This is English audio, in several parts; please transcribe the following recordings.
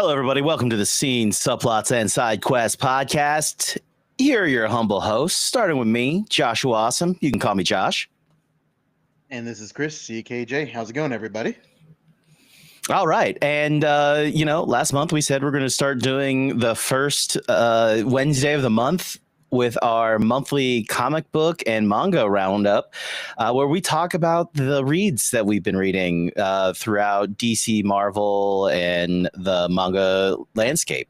Hello, everybody. Welcome to the Scene, Subplots, and Side Quest podcast. Here are your humble hosts, starting with me, Joshua Awesome. You can call me Josh. And this is Chris, CKJ. How's it going, everybody? All right. And, last month we said we're going to start doing the first Wednesday of the month with our monthly comic book and manga roundup, where we talk about the reads that we've been reading throughout DC, Marvel, and the manga landscape.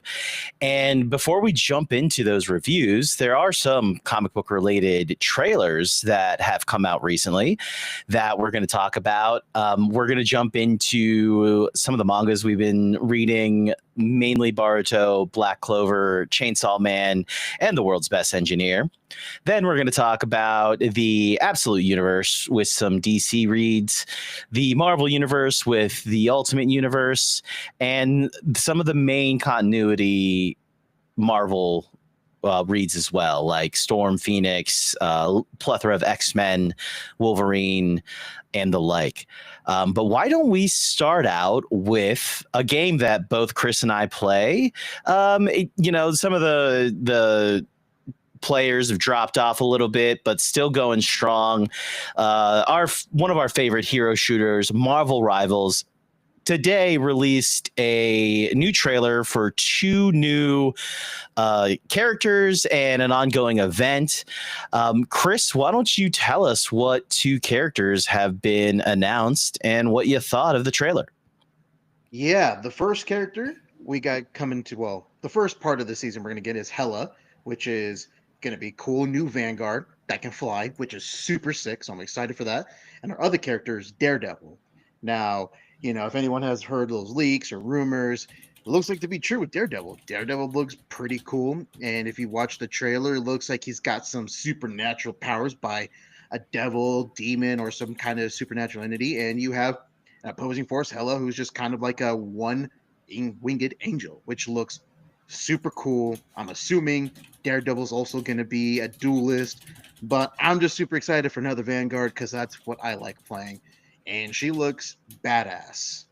And before we jump into those reviews, there are some comic book related trailers that have come out recently that we're going to talk about. We're going to jump into some of the mangas we've been reading, mainly Boruto, Black Clover, Chainsaw Man, and The World's Best Engineer. Then we're going to talk about the Absolute Universe with some DC reads, the Marvel Universe with the Ultimate Universe, and some of the main continuity Marvel reads as well, like Storm, Phoenix, plethora of X-Men, Wolverine, and the like. But why don't we start out with a game that both Chris and I play? Some of the players have dropped off a little bit, but still going strong. One of our favorite hero shooters, Marvel Rivals, today released a new trailer for two new characters and an ongoing event. Chris, why don't you tell us what two characters have been announced and what you thought of the trailer? Yeah, the first character we got coming to, the first part of the season we're going to get is Hela, which is going to be cool new Vanguard that can fly, which is super sick, so I'm excited for that. And our other character is Daredevil. Now, if anyone has heard those leaks or rumors, it looks like to be true with Daredevil. Daredevil looks pretty cool, and if you watch the trailer, it looks like he's got some supernatural powers by a devil, demon, or some kind of supernatural entity, and you have an opposing force, Hela, who's just kind of like a one-winged angel, which looks super cool. I'm assuming Daredevil's also going to be a duelist, but I'm just super excited for another Vanguard because that's what I like playing. And she looks badass.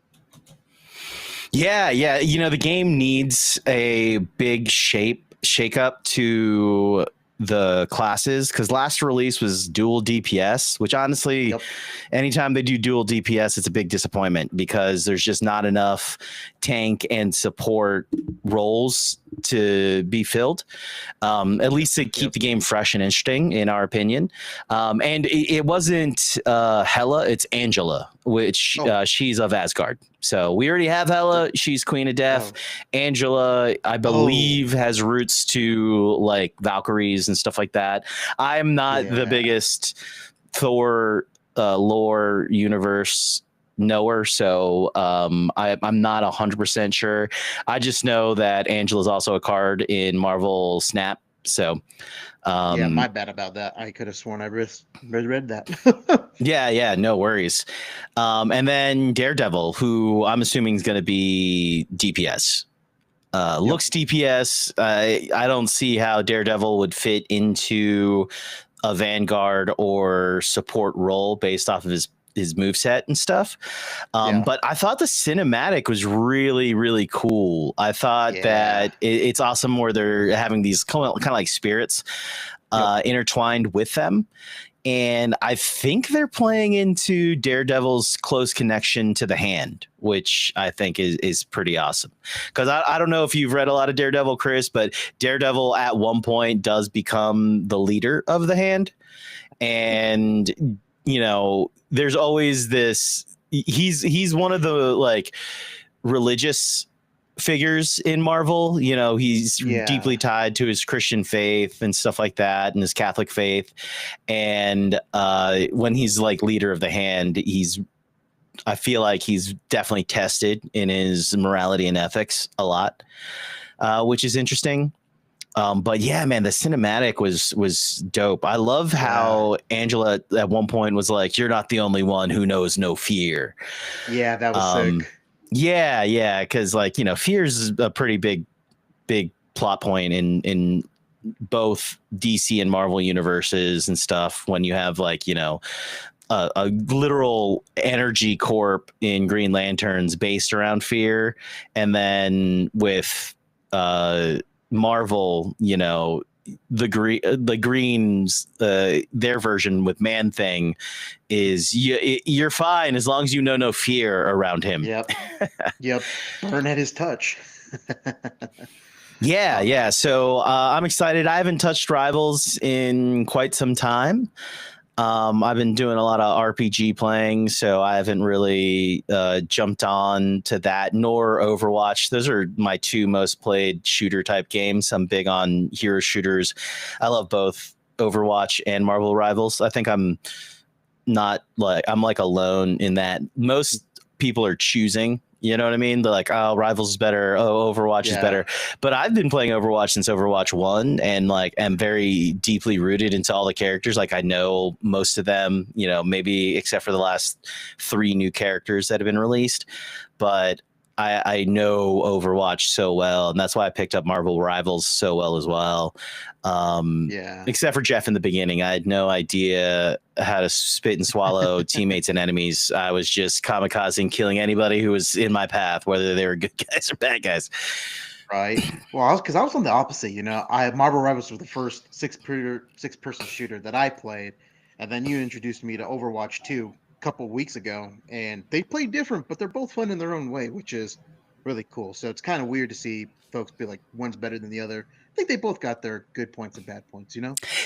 Yeah. The game needs a big shake-up to the classes, because last release was dual DPS, which honestly, anytime they do dual DPS, it's a big disappointment because there's just not enough tank and support roles to be filled, at least to keep the game fresh and interesting, in our opinion. And it wasn't Hela, it's Angela, which she's of Asgard. So we already have Hela. She's Queen of Death. Angela, I believe, has roots to like Valkyries and stuff like that. I'm not the biggest Thor lore universe knower, so I'm not 100% sure. I just know that Angela is also a card in Marvel Snap. So my bad about that. I could have sworn I read that. yeah, no worries. And then Daredevil, who I'm assuming is going to be DPS. Looks DPS. I don't see how Daredevil would fit into a Vanguard or support role based off of his moveset and stuff. But I thought the cinematic was really, really cool. I thought that it's awesome where they're having these kind of like spirits intertwined with them. And I think they're playing into Daredevil's close connection to the hand, which I think is pretty awesome. Because I don't know if you've read a lot of Daredevil, Chris, but Daredevil at one point does become the leader of the hand. And, there's always this. He's one of the like religious figures in Marvel. He's deeply tied to his Christian faith and stuff like that, and his Catholic faith. And when he's like leader of the hand, I feel like he's definitely tested in his morality and ethics a lot, which is interesting. But yeah, man, the cinematic was dope. I love how Angela at one point was like, "You're not the only one who knows no fear." Yeah, that was sick. Yeah, because fear is a pretty big plot point in both DC and Marvel universes and stuff. When you have a literal energy corp in Green Lanterns based around fear, and then with Marvel, the Greens, their version with Man Thing is you're fine as long as you know no fear around him. Yep. Yep. Burn at his touch. Yeah, yeah. So I'm excited. I haven't touched Rivals in quite some time. I've been doing a lot of RPG playing, so I haven't really jumped on to that, nor Overwatch. Those are my two most played shooter type games. I'm big on hero shooters. I love both Overwatch and Marvel Rivals. I think I'm like alone in that. Most people are choosing. You know what I mean? They're like, oh, Rivals is better. Oh, Overwatch is better. But I've been playing Overwatch since Overwatch 1 and like am very deeply rooted into all the characters. Like I know most of them, maybe except for the last 3 new characters that have been released. But I know Overwatch so well, and that's why I picked up Marvel Rivals so well as well. Except for Jeff in the beginning, I had no idea how to spit and swallow teammates and enemies. I was just kamikazing, killing anybody who was in my path, whether they were good guys or bad guys. Right. Well, because I was on the opposite. Marvel Rivals was the first six-person shooter that I played, and then you introduced me to Overwatch 2 a couple of weeks ago, and they play different, but they're both fun in their own way, which is really cool. So it's kind of weird to see folks be like one's better than the other. I think they both got their good points and bad points.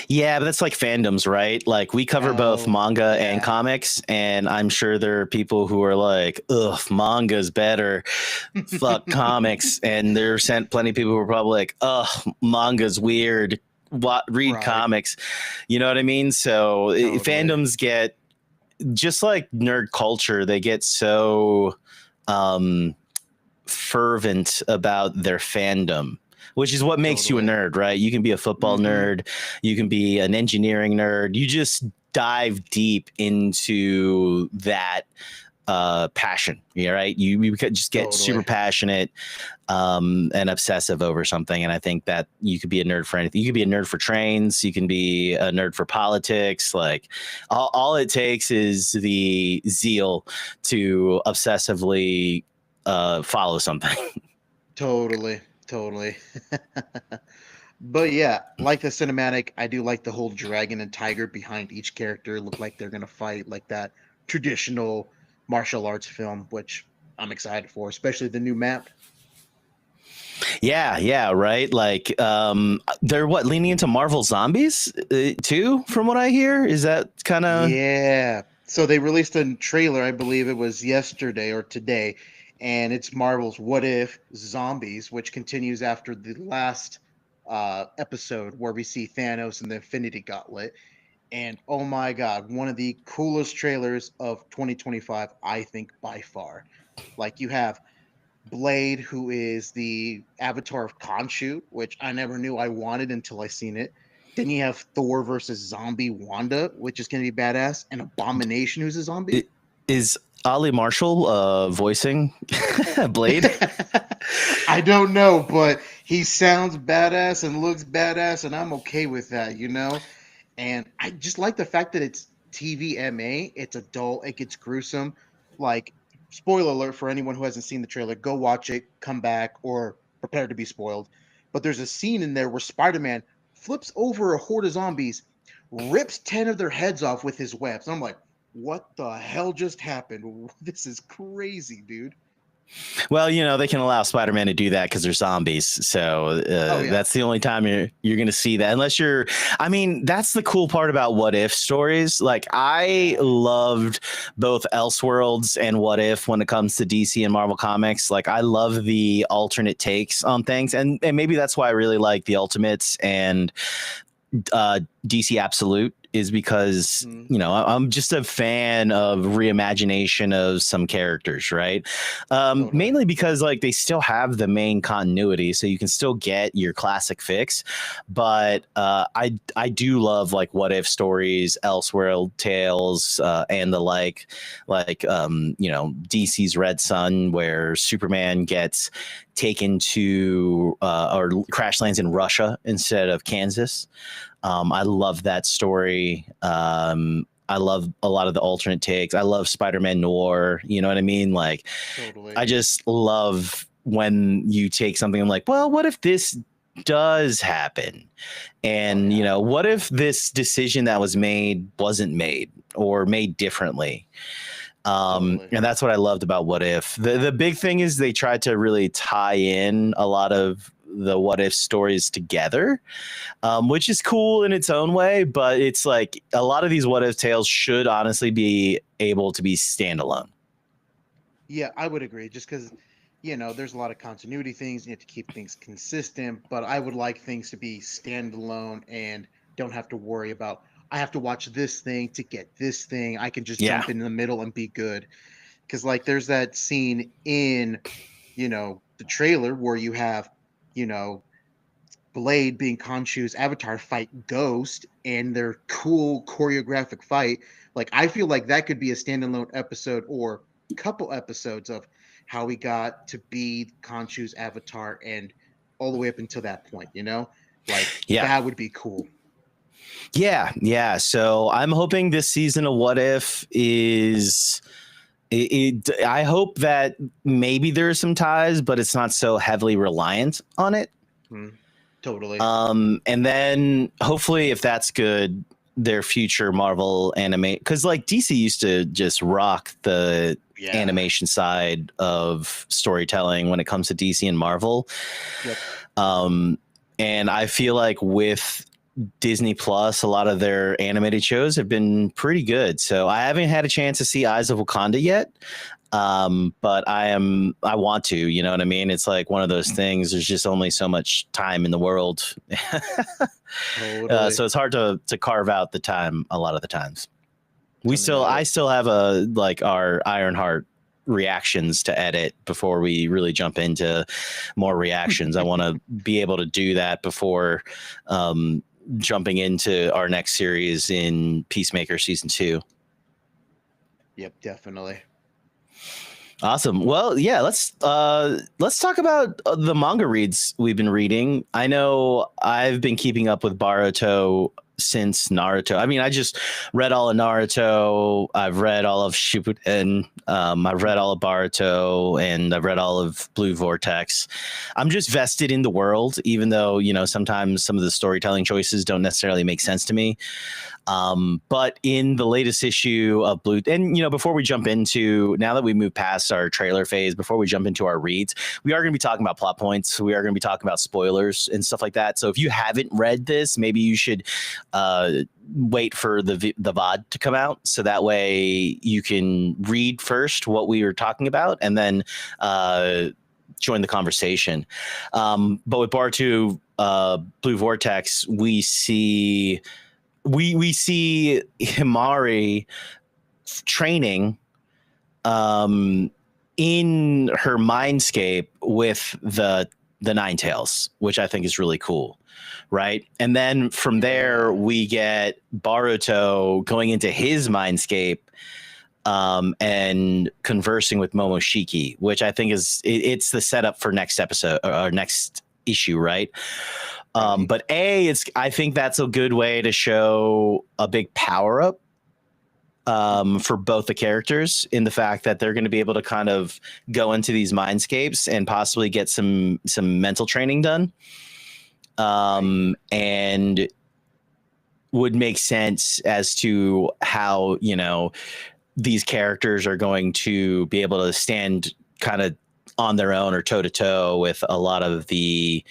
Yeah, but that's like fandoms, right? Like we cover both manga and comics, and I'm sure there are people who are like, ugh, manga's better. Fuck comics. And there's plenty of people who are probably like, ugh, manga's weird. Read comics. You know what I mean? So fandoms get, just like nerd culture, they get so fervent about their fandom, which is what makes you a nerd, right? You can be a football nerd, you can be an engineering nerd. You just dive deep into that passion, right? You just get super passionate and obsessive over something. And I think that you could be a nerd for anything. You could be a nerd for trains. You can be a nerd for politics. Like all it takes is the zeal to obsessively follow something. Totally. But yeah, like the cinematic, I do like the whole dragon and tiger behind each character look like they're gonna fight, like that traditional martial arts film, which I'm excited for, especially the new map. Yeah, right. Like they're leaning into Marvel Zombies too, from what I hear. Is that kind of So they released a trailer, I believe it was yesterday or today, and it's Marvel's What If Zombies, which continues after the last episode where we see Thanos and the Infinity Gauntlet. And oh my God, one of the coolest trailers of 2025, I think, by far. Like you have Blade, who is the avatar of Khonshu, which I never knew I wanted until I seen it. Then you have Thor versus Zombie Wanda, which is going to be badass, and Abomination, who's a zombie. Is Ali Marshall voicing Blade? I don't know, but he sounds badass and looks badass, and I'm okay with that, And I just like the fact that it's TVMA, it's adult, it gets gruesome. Like, spoiler alert for anyone who hasn't seen the trailer, go watch it, come back, or prepare to be spoiled. But there's a scene in there where Spider-Man flips over a horde of zombies, rips 10 of their heads off with his webs. I'm like, what the hell just happened? This is crazy, dude. Well, they can allow Spider-Man to do that because they're zombies. So that's the only time you're going to see that. Unless that's the cool part about What If stories. Like I loved both Elseworlds and What If when it comes to DC and Marvel Comics. Like I love the alternate takes on things. And maybe that's why I really like the Ultimates and DC Absolute, is because I'm just a fan of reimagination of some characters, right? Mainly because like they still have the main continuity, so you can still get your classic fix. But I do love like What If stories, Elseworld tales, and the like DC's Red Sun, where Superman gets taken to or crash lands in Russia instead of Kansas. I love that story. I love a lot of the alternate takes. I love Spider-Man Noir. You know what I mean? Like, Totally. I just love when you take something and like, well, what if this does happen? And, you know, what if this decision that was made wasn't made or made differently? And that's what I loved about What If. The big thing is they tried to really tie in a lot of the What If stories together, which is cool in its own way. But it's like a lot of these What If tales should honestly be able to be standalone. Yeah, I would agree. Just because, there's a lot of continuity things. You have to keep things consistent. But I would like things to be standalone and don't have to worry about, I have to watch this thing to get this thing. I can just Yeah. jump in the middle and be good. Because, like, there's that scene in, the trailer where you have, you know, Blade being Khonshu's avatar fight Ghost and their cool choreographic fight. Like, I feel like that could be a standalone episode or couple episodes of how we got to be Khonshu's avatar and all the way up until that point, Like, Yeah. that would be cool. Yeah. So I'm hoping this season of What If is I hope that maybe there are some ties, but it's not so heavily reliant on it. Totally. And then hopefully, if that's good, their future Marvel anime, because like DC used to just rock the animation side of storytelling when it comes to DC and Marvel. Yep. And I feel like with Disney Plus, a lot of their animated shows have been pretty good. So I haven't had a chance to see Eyes of Wakanda yet. But I want to, you know what I mean? It's like one of those things. There's just only so much time in the world. Totally. So it's hard to carve out the time a lot of the times. I still have our Ironheart reactions to edit before we really jump into more reactions. I want to be able to do that before jumping into our next series in Peacemaker season 2. Yep, definitely. Awesome. Well, yeah, let's talk about the manga reads we've been reading. I know I've been keeping up with Boruto since Naruto. I mean, I just read all of Naruto. I've read all of Shippuden. I've read all of Boruto, and I've read all of Blue Vortex. I'm just vested in the world, even though, sometimes some of the storytelling choices don't necessarily make sense to me. But in the latest issue of Blue, and before we jump into, now that we move past our trailer phase, before we jump into our reads, we are going to be talking about plot points. We are going to be talking about spoilers and stuff like that. So if you haven't read this, maybe you should wait for the VOD to come out, so that way you can read first what we were talking about and then join the conversation. But with Boruto, Blue Vortex, we see Himari training in her mindscape with the Nine Tails, which I think is really cool, right? And then from there we get Boruto going into his mindscape and conversing with Momoshiki, which I think it's the setup for next episode or next issue, right? But I think that's a good way to show a big power up for both the characters, in the fact that they're going to be able to kind of go into these mindscapes and possibly get some mental training done. And would make sense as to how, these characters are going to be able to stand kind of on their own or toe to toe with a lot of the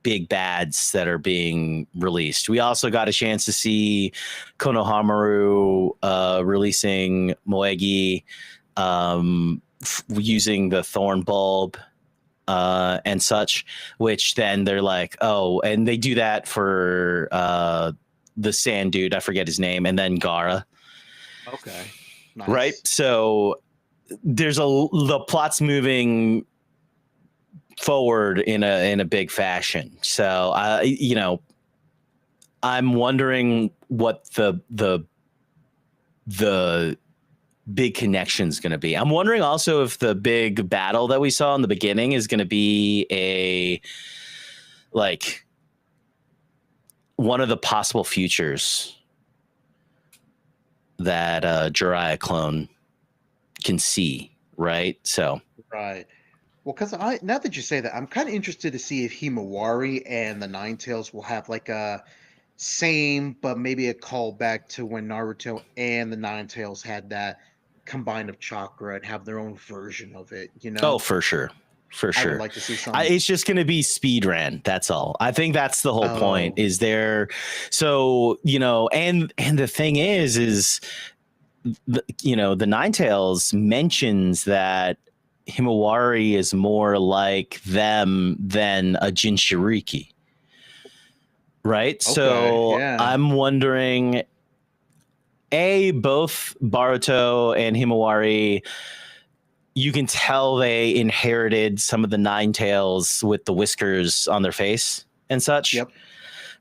big bads that are being released. We also got a chance to see Konohamaru releasing Moegi using the thorn bulb and such, which then they're like, oh, and they do that for the sand dude, I forget his name, and then Gara. Okay. Nice. Right? So there's the plot's moving forward in a big fashion. So I'm wondering what the big connection is going to be. I'm wondering also if the big battle that we saw in the beginning is going to be one of the possible futures. that Jiraiya clone can see, right? So Right. Well, because I now that you say that, I'm kind of interested to see if Himawari and the Nine Tails will have like a same, but maybe a callback to when Naruto and the Nine Tails had that combine of chakra and have their own version of it. oh, for sure. For I would sure. like to see some. It's just going to be speed ran. That's all. I think that's the whole point. Oh, Is there, so and the thing is the Ninetales mentions that Himawari is more like them than a Jinchuriki, right? okay, So yeah, I'm wondering, both Baruto and Himawari, you can tell they inherited some of the Ninetales with the whiskers on their face and such, yep.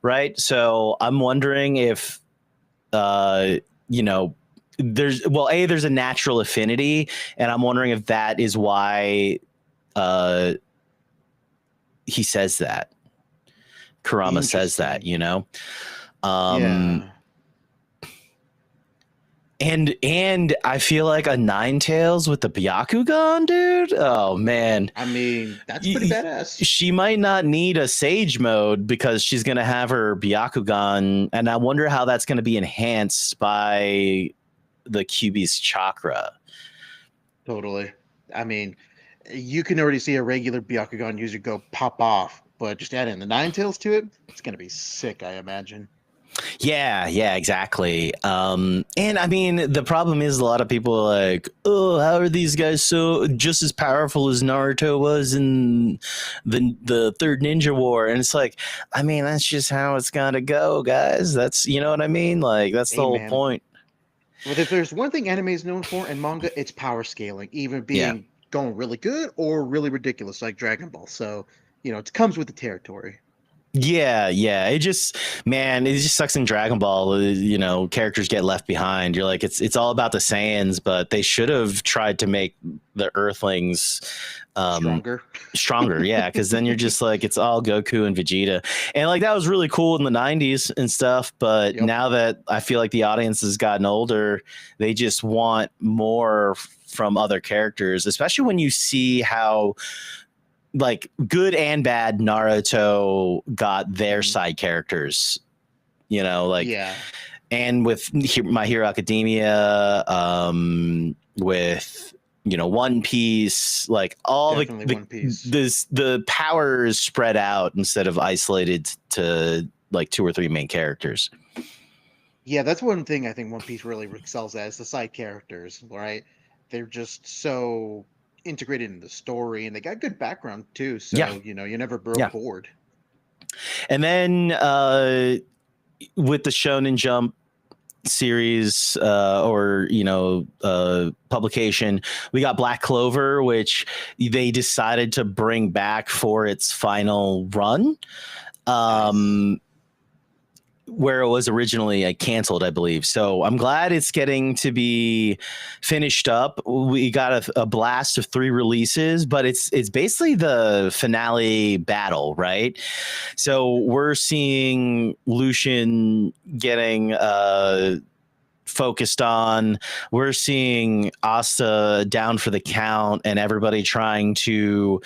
right? So I'm wondering if you know there's a natural affinity, and I'm wondering if that is why uh he says that, Kurama says that, Interesting. um Yeah, and I feel like a Ninetales with the Byakugan, dude. Oh man. I mean that's pretty badass. She might not need a Sage mode because she's going to have her Byakugan, and I wonder how that's going to be enhanced by the QB's chakra. Totally. I mean, you can already see a regular Byakugan user go pop off, but just add in the Nine Tails to it, it's gonna be sick, I imagine. Yeah, exactly. And I mean, the problem is a lot of people are like, oh, how are these guys so just as powerful as Naruto was in the Third Ninja War? And it's like, I mean, that's just how it's gotta go, guys. That's, you know what I mean? Like, that's the Hey whole man, point. well, if there's one thing anime is known for and manga, it's power scaling, even Yeah. being going really good or really ridiculous like Dragon Ball. So, it comes with the territory. Yeah. Man, it just sucks in Dragon Ball. Characters get left behind. You're like, it's all about the Saiyans, but they should have tried to make the Earthlings Stronger. stronger. Yeah, because then you're just like, it's all Goku and Vegeta, and like that was really cool in the '90s and stuff. But Yep. now that I feel like the audience has gotten older, they just want more from other characters, especially when you see how like good and bad Naruto got their Mhm. side characters, like, Yeah, and with My Hero Academia, with One Piece, like all definitely One Piece. the power is spread out instead of isolated to like two or three main characters. Yeah, that's one thing I think One Piece really excels at is the side characters, right? They're just so integrated in the story and they got good background too. Yeah, So, you never grow yeah. bored. And then with the Shonen Jump series, or publication, we got Black Clover, which they decided to bring back for its final run, Nice. where it was originally canceled, I believe. So I'm glad it's getting to be finished up. We got a blast of 3 releases, but it's basically the finale battle, right? So we're seeing Lucian getting focused on. We're seeing Asta down for the count, and everybody trying to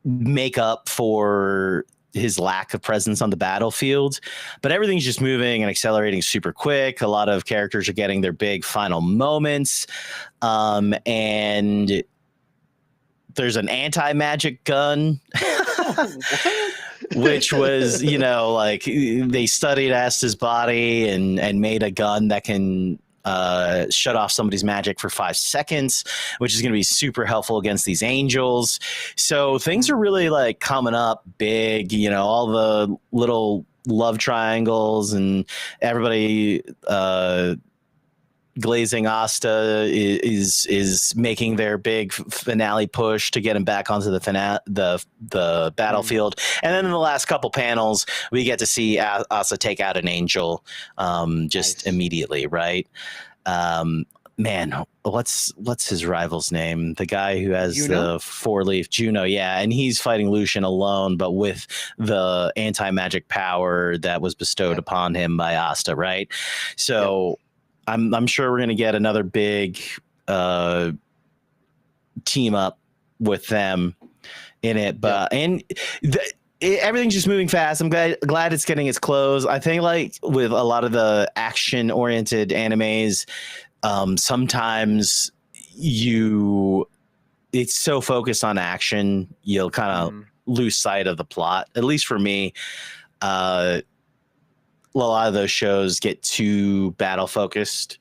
make up for his lack of presence on the battlefield, but everything's just moving and accelerating super quick. A lot of characters are getting their big final moments, and there's an anti-magic gun Oh, what? which was, like they studied Asta's body and made a gun that can shut off somebody's magic for 5 seconds, which is going to be super helpful against these angels. So things are really like coming up big, all the little love triangles and everybody glazing Asta is making their big finale push to get him back onto the Mhm. battlefield. And then in the last couple panels, we get to see Asta take out an angel, just Nice. immediately, right? Um, Man, what's his rival's name? The guy who has Juno? the 4-leaf Juno, yeah, and he's fighting Lucian alone, but with the anti-magic power that was bestowed Yep. upon him by Asta, right? Yep. So I'm sure we're gonna get another big uh, team up with them in it. Yep. But everything's just moving fast. I'm glad it's getting its close. I think like with a lot of the action oriented animes, sometimes you it's so focused on action, you'll kind of Mhm. lose sight of the plot. At least for me, a lot of those shows get too battle focused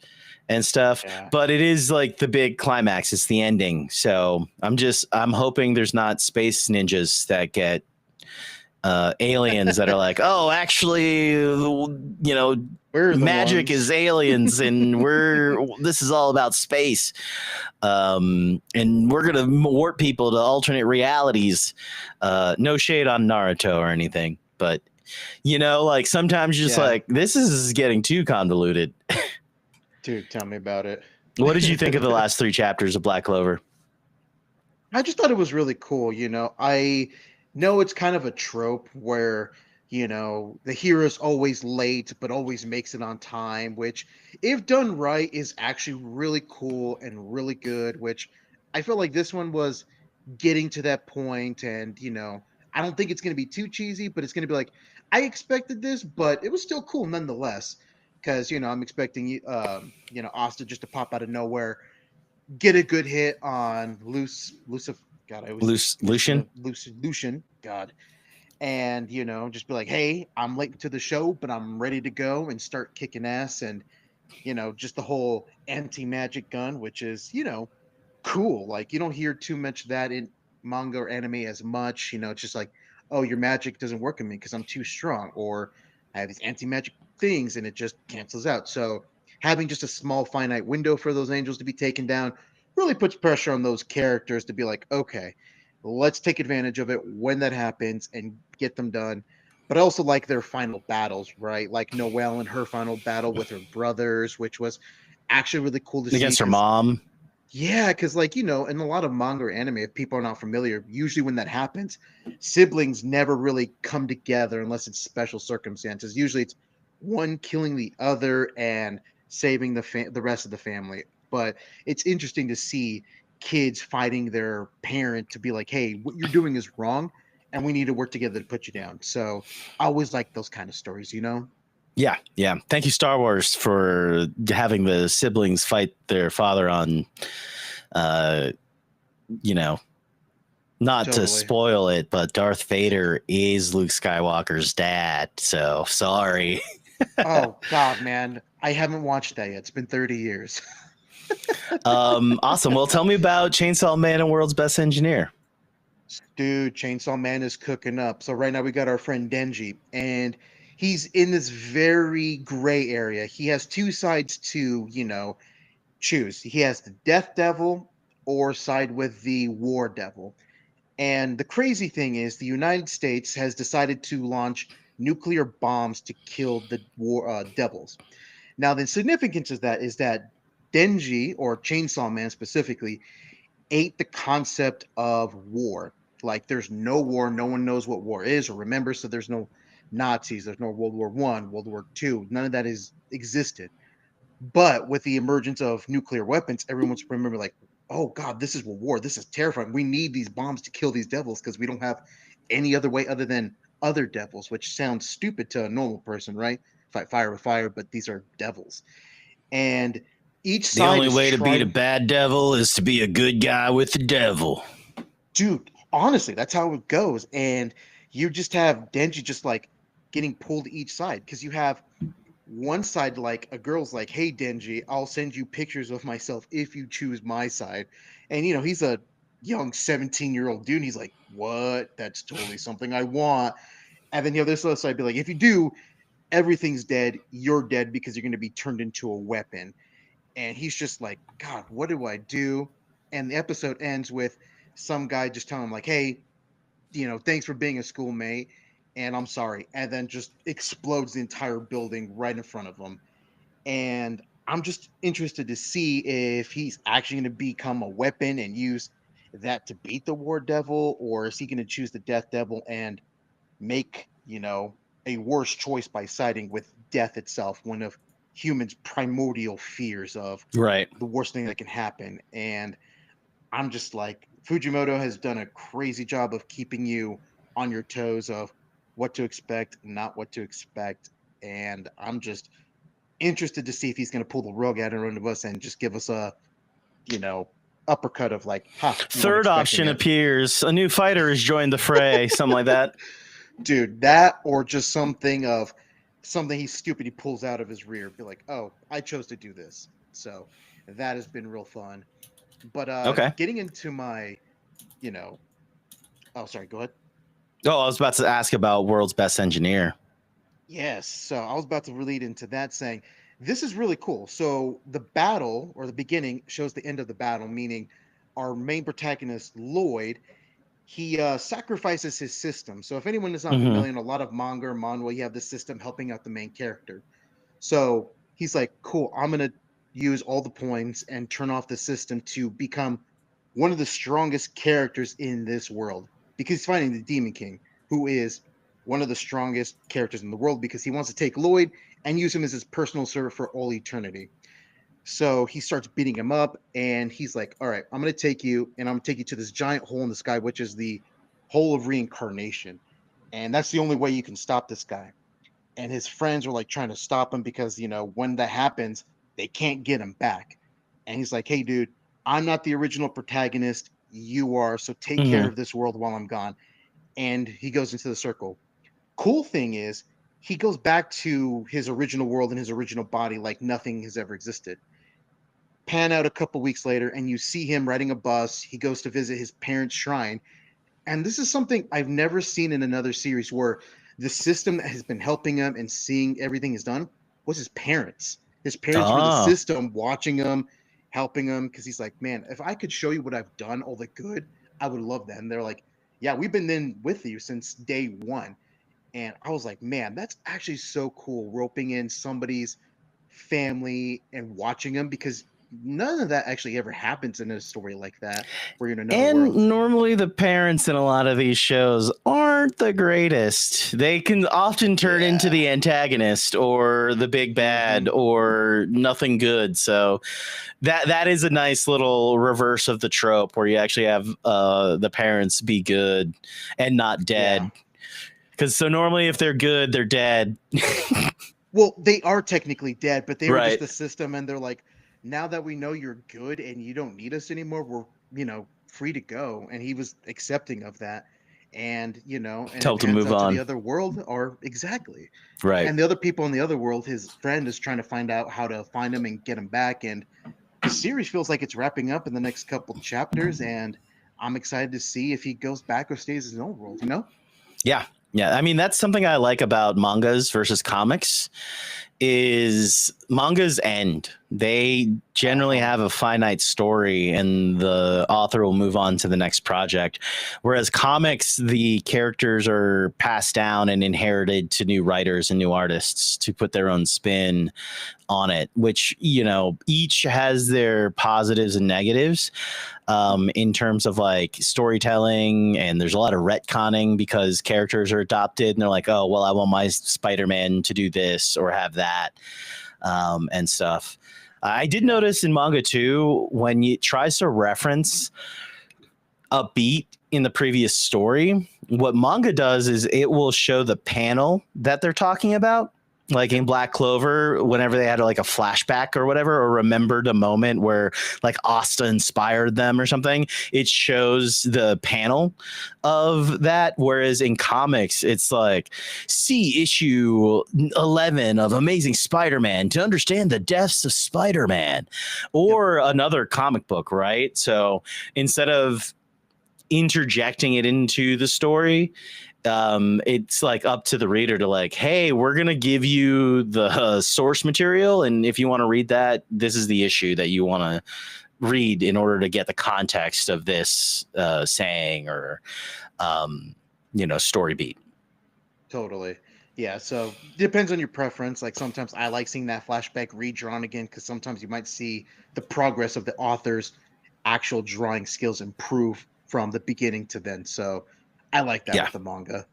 and stuff. Yeah. But it is like the big climax. It's the ending. So I'm hoping there's not space ninjas that get aliens that are like, oh, actually, We're the magic ones. is aliens, and this is all about space, and we're gonna warp people to alternate realities. No shade on Naruto or anything, but like sometimes you're just Yeah. like, this is getting too convoluted. Dude, tell me about it. What did you think of the last 3 chapters of Black Clover? I just thought it was really cool. I know it's kind of a trope where, the hero's always late, but always makes it on time, which, if done right, is actually really cool and really good. Which I feel like this one was getting to that point, and I don't think it's going to be too cheesy, but it's going to be like, I expected this, but it was still cool nonetheless. Because I'm expecting Asta just to pop out of nowhere, get a good hit on Lucifer. God, I always mix it Lucian? up. Lucian. God, and just be like, hey, I'm late to the show, but I'm ready to go and start kicking ass. And just the whole anti-magic gun, which is cool. Like, you don't hear too much of that in manga or anime as much. It's just like, oh, your magic doesn't work on me because I'm too strong, or I have these anti-magic things and it just cancels out. So having just a small finite window for those angels to be taken down really puts pressure on those characters to be like, okay, let's take advantage of it when that happens and get them done. But I also like their final battles, right? Like Noelle and her final battle with her brothers, which was actually really cool to see Against her because mom? yeah, because like in a lot of manga or anime, if people are not familiar, usually when that happens, siblings never really come together unless it's special circumstances. Usually, it's one killing the other and saving the rest of the family. But it's interesting to see kids fighting their parent to be like, "Hey, what you're doing is wrong, and we need to work together to put you down." So I always like those kind of stories. Yeah, yeah. Thank you, Star Wars, for having the siblings fight their father on, uh, you know, not to Totally. spoil it, but Darth Vader is Luke Skywalker's dad. So sorry. Oh God, man, I haven't watched that yet. It's been 30 years. Awesome. Well, tell me about Chainsaw Man and World's Best Engineer. Dude, Chainsaw Man is cooking up. So right now we got our friend Denji, and he's in this very gray area. He has two sides to, choose. He has the Death Devil or side with the War Devil. And the crazy thing is, the United States has decided to launch nuclear bombs to kill the war devils. Now, the significance of that is that Denji, or Chainsaw Man specifically, ate the concept of war. Like there's no war, no one knows what war is or remembers, so there's no Nazis, there's no World War One, World War Two, none of that is existed. But with the emergence of nuclear weapons, everyone's remember like, oh God, this is war. This is terrifying. We need these bombs to kill these devils because we don't have any other way other than other devils, which sounds stupid to a normal person, right? Fight fire with fire, but these are devils. And each The side only is way to beat a trying. bad devil is to be a good guy with the devil. Dude, honestly, that's how it goes. And you just have Denji just like getting pulled to each side because you have one side like a girl's like, "Hey Denji, I'll send you pictures of myself if you choose my side." And he's a young 17-year-old dude. And he's like, "What? That's totally something I want." And then this other side be like, "If you do, everything's dead. You're dead because you're going to be turned into a weapon." And he's just like, God, what do I do? And the episode ends with some guy just telling him like, hey, thanks for being a schoolmate, and I'm sorry, and then just explodes the entire building right in front of him. And I'm just interested to see if he's actually going to become a weapon and use that to beat the war devil, or is he going to choose the death devil and make a worse choice by siding with death itself, one of humans' primordial fears of Right. the worst thing that can happen. And I'm just like, Fujimoto has done a crazy job of keeping you on your toes of what to expect, not what to expect. And I'm just interested to see if he's going to pull the rug out of us and just give us a, you know, uppercut of like, ha, you weren't Third expecting option it. appears. A new fighter has joined the fray. Something like that. Dude, that or just something he's stupid he pulls out of his rear. Be like, oh, I chose to do this. So that has been real fun. But Okay. getting into my, you know, oh, sorry, go ahead. Oh, I was about to ask about World's Best Engineer. Yes. So I was about to lead into that saying this is really cool. So the battle or the beginning shows the end of the battle, meaning our main protagonist, Lloyd, he sacrifices his system. So if anyone is not Mm-hmm. familiar, in a lot of manga or manhwa, you have this system helping out the main character. So he's like, cool, I'm going to use all the points and turn off the system to become one of the strongest characters in this world because he's fighting the Demon King, who is one of the strongest characters in the world because he wants to take Lloyd and use him as his personal servant for all eternity. So he starts beating him up and he's like, all right, I'm going to take you and I'm going to take you to this giant hole in the sky, which is the hole of reincarnation. And that's the only way you can stop this guy. And his friends are like trying to stop him because, when that happens, they can't get him back. And he's like, hey, dude, I'm not the original protagonist. You are. So take care Mm-hmm. of this world while I'm gone. And he goes into the circle. Cool thing is, he goes back to his original world and his original body like nothing has ever existed. Pan out a couple weeks later, and you see him riding a bus. He goes to visit his parents' shrine. And this is something I've never seen in another series where the system that has been helping him and seeing everything is done was his parents. His parents were the Oh. system watching him, helping him. Cause he's like, man, if I could show you what I've done, all the good, I would love that. And they're like, yeah, we've been in with you since day one. And I was like, man, that's actually so cool roping in somebody's family and watching them because none of that actually ever happens in a story like that where you're in another And world. normally the parents in a lot of these shows aren't the greatest. They can often turn into Yeah. the antagonist or the big bad Hmm. or nothing good. So that is a nice little reverse of the trope where you actually have the parents be good and not Yeah. dead. Because so normally if they're good, they're dead. Well, they are technically dead, but they were just Right. the system, and they're like, now that we know you're good and you don't need us anymore, we're free to go. And he was accepting of that, and and Tell it them to pans move out to the on. other world, or exactly, Right. and the other people in the other world, his friend is trying to find out how to find him and get him back, and the series feels like it's wrapping up in the next couple chapters, and I'm excited to see if he goes back or stays in his own world. Yeah. Yeah. I mean, that's something I like about mangas versus comics is mangas end. They generally Uh-huh. have a finite story and the author will move on to the next project. Whereas comics, the characters are passed down and inherited to new writers and new artists to put their own spin on it, which, each has their positives and negatives in terms of like storytelling. And there's a lot of retconning because characters are adopted and they're like, oh, well, I want my Spider-Man to do this or have that and stuff. I did Yeah. notice in manga too, when it tries to reference a beat in the previous story, what manga does is it will show the panel that they're talking about. Like in Yep. Black Clover, whenever they had like a flashback or whatever, or remembered a moment where like Asta inspired them or something, it shows the panel of that. Whereas in comics, it's like, see issue 11 of Amazing Spider-Man to understand the depths of Spider-Man, Yep. or another comic book, right? So instead of interjecting it into the story, it's like up to the reader to like, hey, we're gonna give you the source material, and if you want to read that, this is the issue that you want to read in order to get the context of this saying or story beat. Totally. Yeah, so depends on your preference. Like sometimes I like seeing that flashback redrawn again because sometimes you might see the progress of the author's actual drawing skills improve from the beginning to then. So I like that Yeah. with the manga.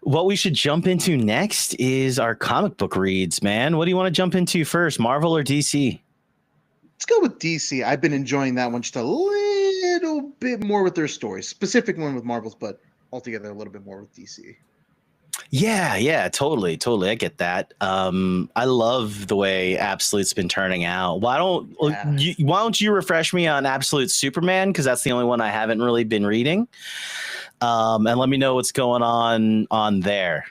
What we should jump into next is our comic book reads, man. What do you want to jump into first, Marvel or DC? Let's go with DC. I've been enjoying that one just a little bit more with their stories. Specific one with Marvels, but altogether a little bit more with DC. Yeah, totally. I get that. I love the way Absolute's been turning out. Yeah. Why don't you refresh me on Absolute Superman? Because that's the only one I haven't really been reading. And let me know what's going on there.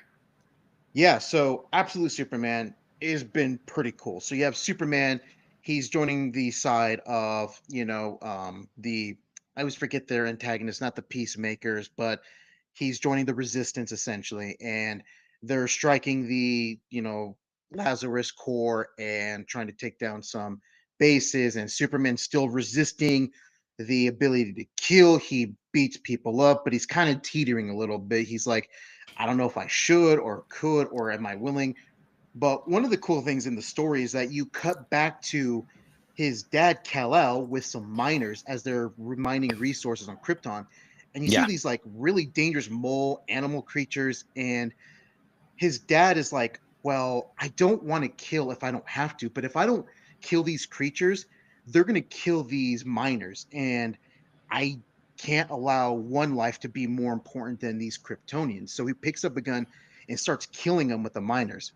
Yeah, so Absolute Superman has been pretty cool. So you have Superman, he's joining the side of, the I always forget their antagonists, not the peacemakers, but he's joining the resistance essentially, and they're striking the, Lazarus core and trying to take down some bases, and Superman's still resisting the ability to kill. He beats people up, but he's kind of teetering a little bit. He's like, I don't know if I should or could or am I willing. But one of the cool things in the story is that you cut back to his dad Kal-El with some miners as they're mining resources on Krypton, and you see Yeah, these like really dangerous mole animal creatures, and his dad is like, "Well, I don't want to kill if I don't have to, but if I don't kill these creatures, they're going to kill these miners, and I can't allow one life to be more important than these Kryptonians." So he picks up a gun and starts killing them with the miners.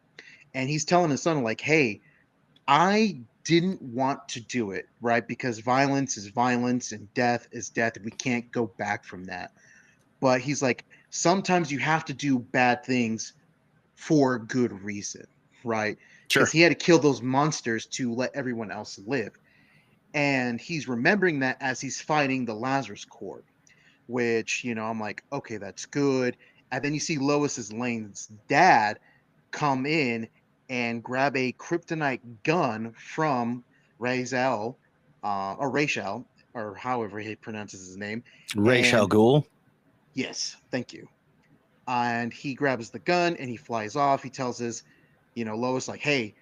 And he's telling his son, like, hey, I didn't want to do it, right? Because violence is violence and death is death. And we can't go back from that. But he's like, sometimes you have to do bad things for a good reason, right? Because sure. he had to kill those monsters to let everyone else live. And he's remembering that as he's fighting the Lazarus Core, which, I'm like, okay, that's good. And then you see Lois's Lane's dad come in and grab a kryptonite gun from Razel, or Rachel, or however he pronounces his name. Ra's al And Ghul. yes, thank you. And he grabs the gun and he flies off. He tells his, Lois, like, hey,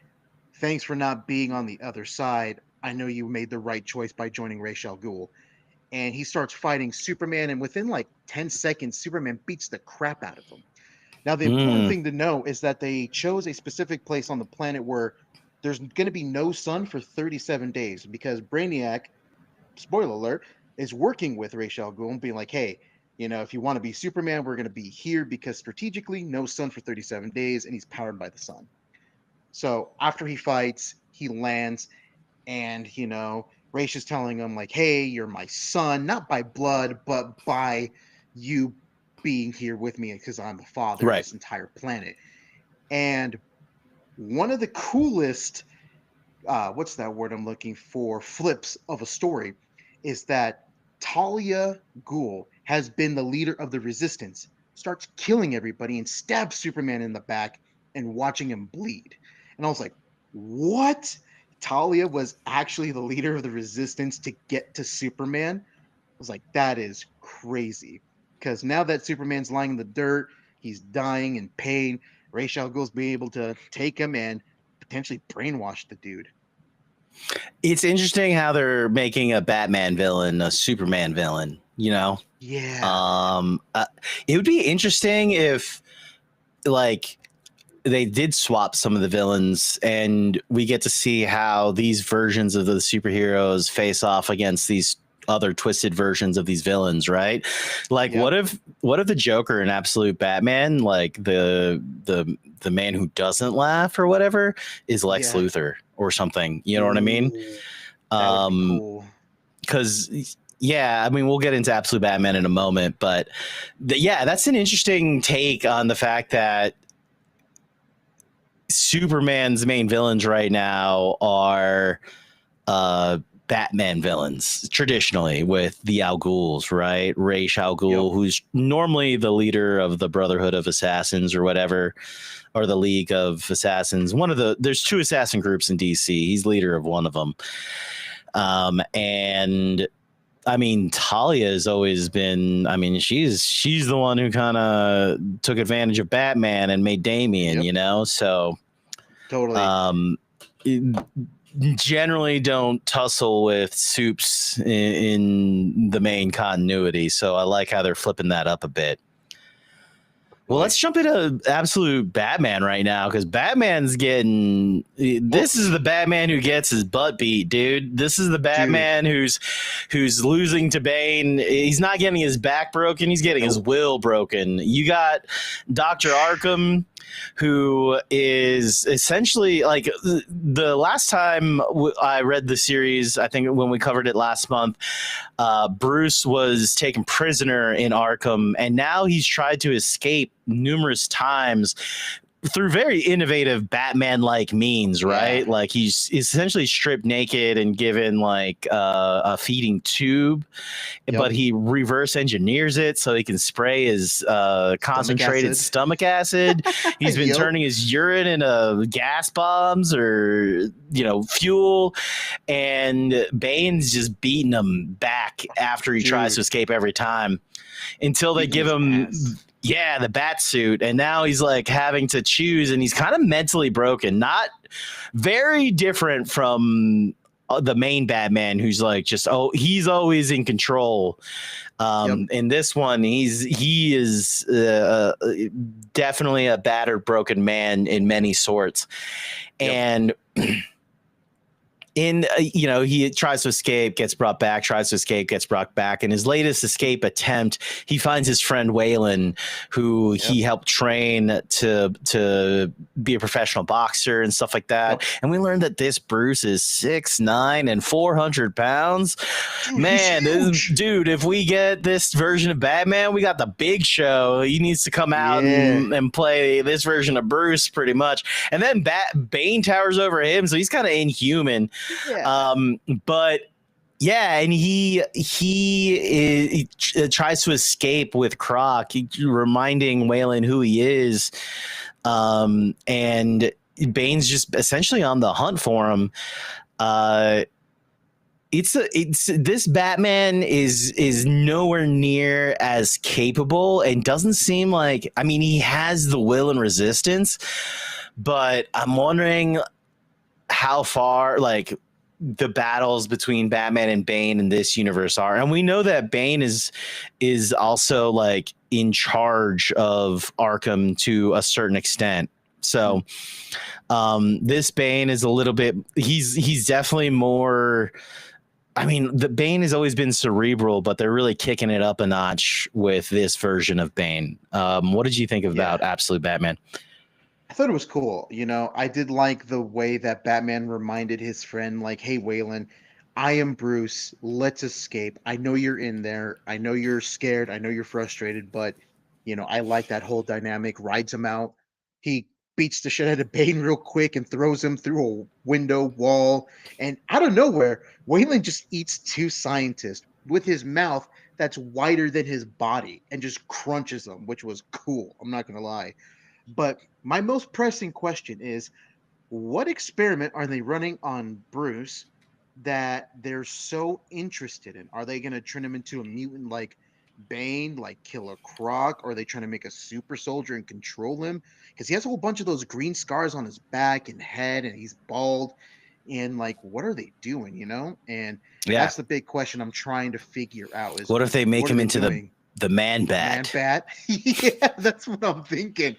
thanks for not being on the other side. I know you made the right choice by joining Ra's al Ghul. And he starts fighting Superman, and within like 10 seconds, Superman beats the crap out of him. Now, the important Mm, thing to know is that they chose a specific place on the planet where there's going to be no sun for 37 days because Brainiac, spoiler alert, is working with Ra's al Ghul and being like, hey, if you want to be Superman, we're going to be here because strategically, no sun for 37 days, and he's powered by the sun. So after he fights, he lands, and Raish is telling him like, hey, you're my son, not by blood but by you being here with me because I'm the father of right. this entire planet. And one of the coolest, what's that word I'm looking for, flips of a story is that Talia Ghul has been the leader of the resistance, starts killing everybody and stabs Superman in the back and watching him bleed. And I was like, what? Talia was actually the leader of the resistance to get to Superman? I was like, that is crazy. Because now that Superman's lying in the dirt, he's dying in pain, Ra's al Ghul's being able to take him and potentially brainwash the dude. It's interesting how they're making a Batman villain a Superman villain. Yeah. Um, uh, it would be interesting if like they did swap some of the villains and we get to see how these versions of the superheroes face off against these other twisted versions of these villains, right? Like Yep. what if the Joker in Absolute Batman, like the man who doesn't laugh or whatever, is Lex Yeah. Luthor or something. You know what I mean? Ooh, that would be Um cool. because yeah, I mean we'll get into Absolute Batman in a moment, but yeah, that's an interesting take on the fact that Superman's main villains right now are uh, Batman villains traditionally with the Al Ghuls, right? Ra's al Yep. Ghul, who's normally the leader of the Brotherhood of Assassins or whatever, or the League of Assassins. There's two assassin groups in DC. He's leader of one of them. And I mean, Talia has always been. I mean, she's the one who kind of took advantage of Batman and made Damian. Yep. So Totally. um, generally don't tussle with soups in the main continuity. So I like how they're flipping that up a bit. Well, let's jump into absolute Batman right now because Batman's getting. This is the Batman who gets his butt beat, dude. This is the Batman who's losing to Bane. He's not getting his back broken; he's getting his will broken. You got Doctor Arkham, who is essentially like the last time I read the series. I think when we covered it last month, Bruce was taken prisoner in Arkham, and now he's tried to escape numerous times through very innovative Batman-like means, right? Like he's essentially stripped naked and given like a feeding tube, but he reverse engineers it so he can spray his concentrated stomach acid. He's been turning his urine into gas bombs or fuel, and Bane's just beating him back after he tries to escape every time until they give him the bat suit, and now he's like having to choose, and he's kind of mentally broken. Not very different from the main Batman, who's like he's always in control. In this one, he is definitely a battered, broken man in many sorts, and. He tries to escape, gets brought back, tries to escape, gets brought back. In his latest escape attempt, he finds his friend Waylon, who he helped train to be a professional boxer and stuff like that. And we learned that this Bruce is 6'9" and 400 pounds. Man, dude, if we get this version of Batman, we got the Big Show. He needs to come out and play this version of Bruce pretty much. And then Bane towers over him, so he's kind of inhuman. But and he tries to escape with Croc, reminding Waylon who he is, and Bane's just essentially on the hunt for him. This Batman is nowhere near as capable and doesn't seem like, I mean, he has the will and resistance, but I'm wondering how far like the battles between Batman and Bane in this universe are. And we know that Bane is also like in charge of Arkham to a certain extent. So this Bane is a little bit, he's definitely more, I mean, the Bane has always been cerebral, but they're really kicking it up a notch with this version of Bane. What did you think about Absolute Batman? I thought it was cool. I did like the way that Batman reminded his friend, like, hey, Waylon, I am Bruce. Let's escape. I know you're in there. I know you're scared. I know you're frustrated, but, I like that whole dynamic. Rides him out. He beats the shit out of Bane real quick and throws him through a window wall. And out of nowhere, Waylon just eats two scientists with his mouth that's wider than his body and just crunches them, which was cool. I'm not going to lie. But my most pressing question is, what experiment are they running on Bruce that they're so interested in? Are they going to turn him into a mutant like Bane, like Killer Croc? Or are they trying to make a super soldier and control him? Because he has a whole bunch of those green scars on his back and head, and he's bald. And like, what are they doing? And that's the big question I'm trying to figure out. Is what if they make him into the Man Bat? Man Bat? Yeah, that's what I'm thinking.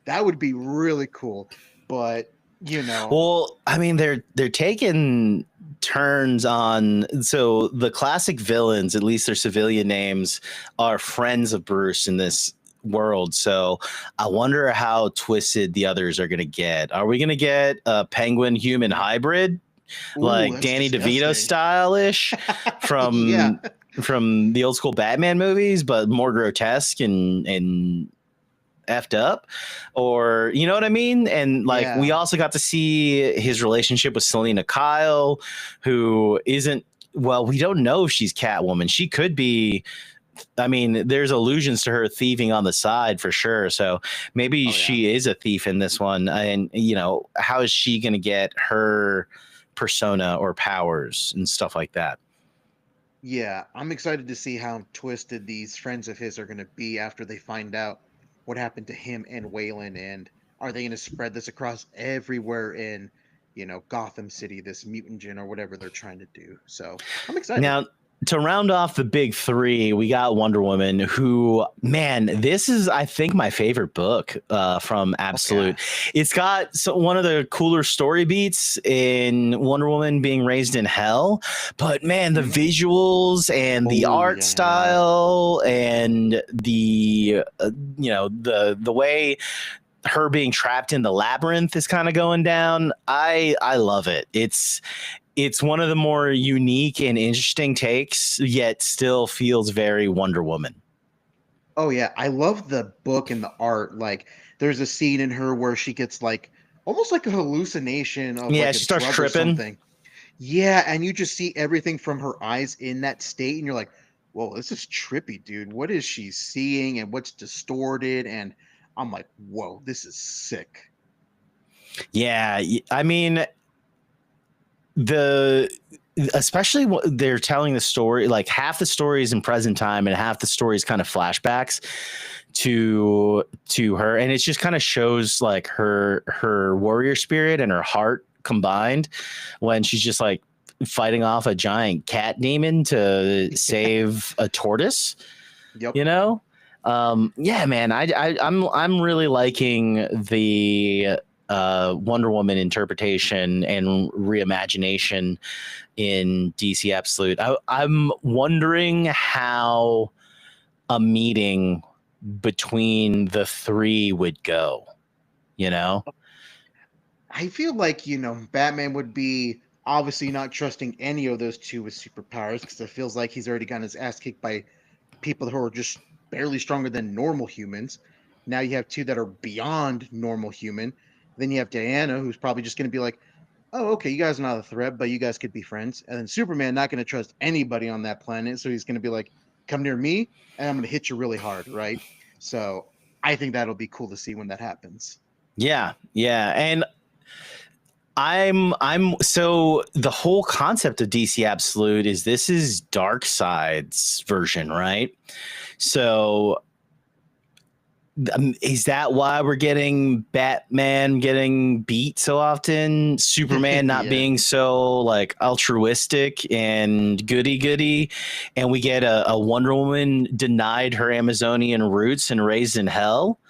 That would be really cool. But well, I mean, they're taking turns on, so the classic villains, at least their civilian names, are friends of Bruce in this world. So I wonder how twisted the others are going to get. Are we going to get a penguin human hybrid? Like Danny DeVito style-ish from the old school Batman movies, but more grotesque and effed up, or you know what I mean? And like we also got to see his relationship with Selena Kyle, who isn't, well, we don't know if she's Catwoman. She could be. I mean, there's allusions to her thieving on the side for sure. So maybe she is a thief in this one. And how is she going to get her persona or powers and stuff like that? Yeah, I'm excited to see how twisted these friends of his are going to be after they find out what happened to him and Waylon, and are they going to spread this across everywhere in, Gotham City, this mutagen or whatever they're trying to do. So I'm excited. to round off the big three, we got Wonder Woman, who, man, this is, I think, my favorite book from Okay. Absolute. It's got one of the cooler story beats in Wonder Woman being raised in hell, but man, the Mhm. visuals and the Oh art yeah. style and the the way her being trapped in the labyrinth is kind of going down. I love it. It's one of the more unique and interesting takes, yet still feels very Wonder Woman. Oh yeah, I love the book and the art. Like, there's a scene in her where she gets like almost like a hallucination of Yeah, like a she starts drug or tripping. something. Yeah, and you just see everything from her eyes in that state, and you're like, "Whoa, this is trippy, dude. What is she seeing, and what's distorted?" And I'm like, "Whoa, this is sick." Yeah, I mean, the especially what they're telling the story, like half the story is in present time and half the story is kind of flashbacks to her, and it just kind of shows like her warrior spirit and her heart combined when she's just like fighting off a giant cat demon to save a tortoise, Yep. you know. Yeah, man, I'm really liking the Wonder Woman interpretation and reimagination in DC Absolute. I'm wondering how a meeting between the three would go, you know? I feel like, Batman would be obviously not trusting any of those two with superpowers because it feels like he's already gotten his ass kicked by people who are just barely stronger than normal humans. Now you have two that are beyond normal human. Then you have Diana, who's probably just going to be like, "Oh, okay, you guys are not a threat, but you guys could be friends." And then Superman not going to trust anybody on that planet, so he's going to be like, "Come near me, and I'm going to hit you really hard," right? So I think that'll be cool to see when that happens. Yeah, yeah. And I'm so the whole concept of DC Absolute is this is Darkseid's version, right? So is that why we're getting Batman getting beat so often? Superman not Yeah. being so like altruistic and goody goody, and we get a Wonder Woman denied her Amazonian roots and raised in hell.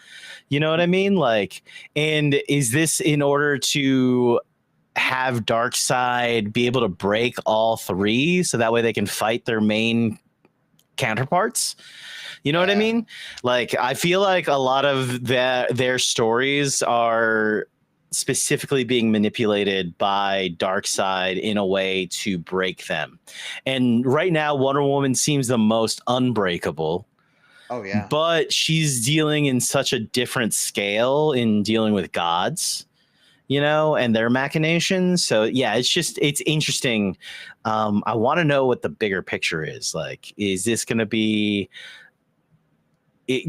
You know what I mean? Like, and is this in order to have Darkseid be able to break all three so that way they can fight their main counterparts? You know what I Yeah. mean? Like, I feel like a lot of their stories are specifically being manipulated by Darkseid in a way to break them. And right now, Wonder Woman seems the most unbreakable, Oh yeah. but she's dealing in such a different scale in dealing with gods, and their machinations. So yeah, it's interesting. I want to know what the bigger picture is. Like, is this going to be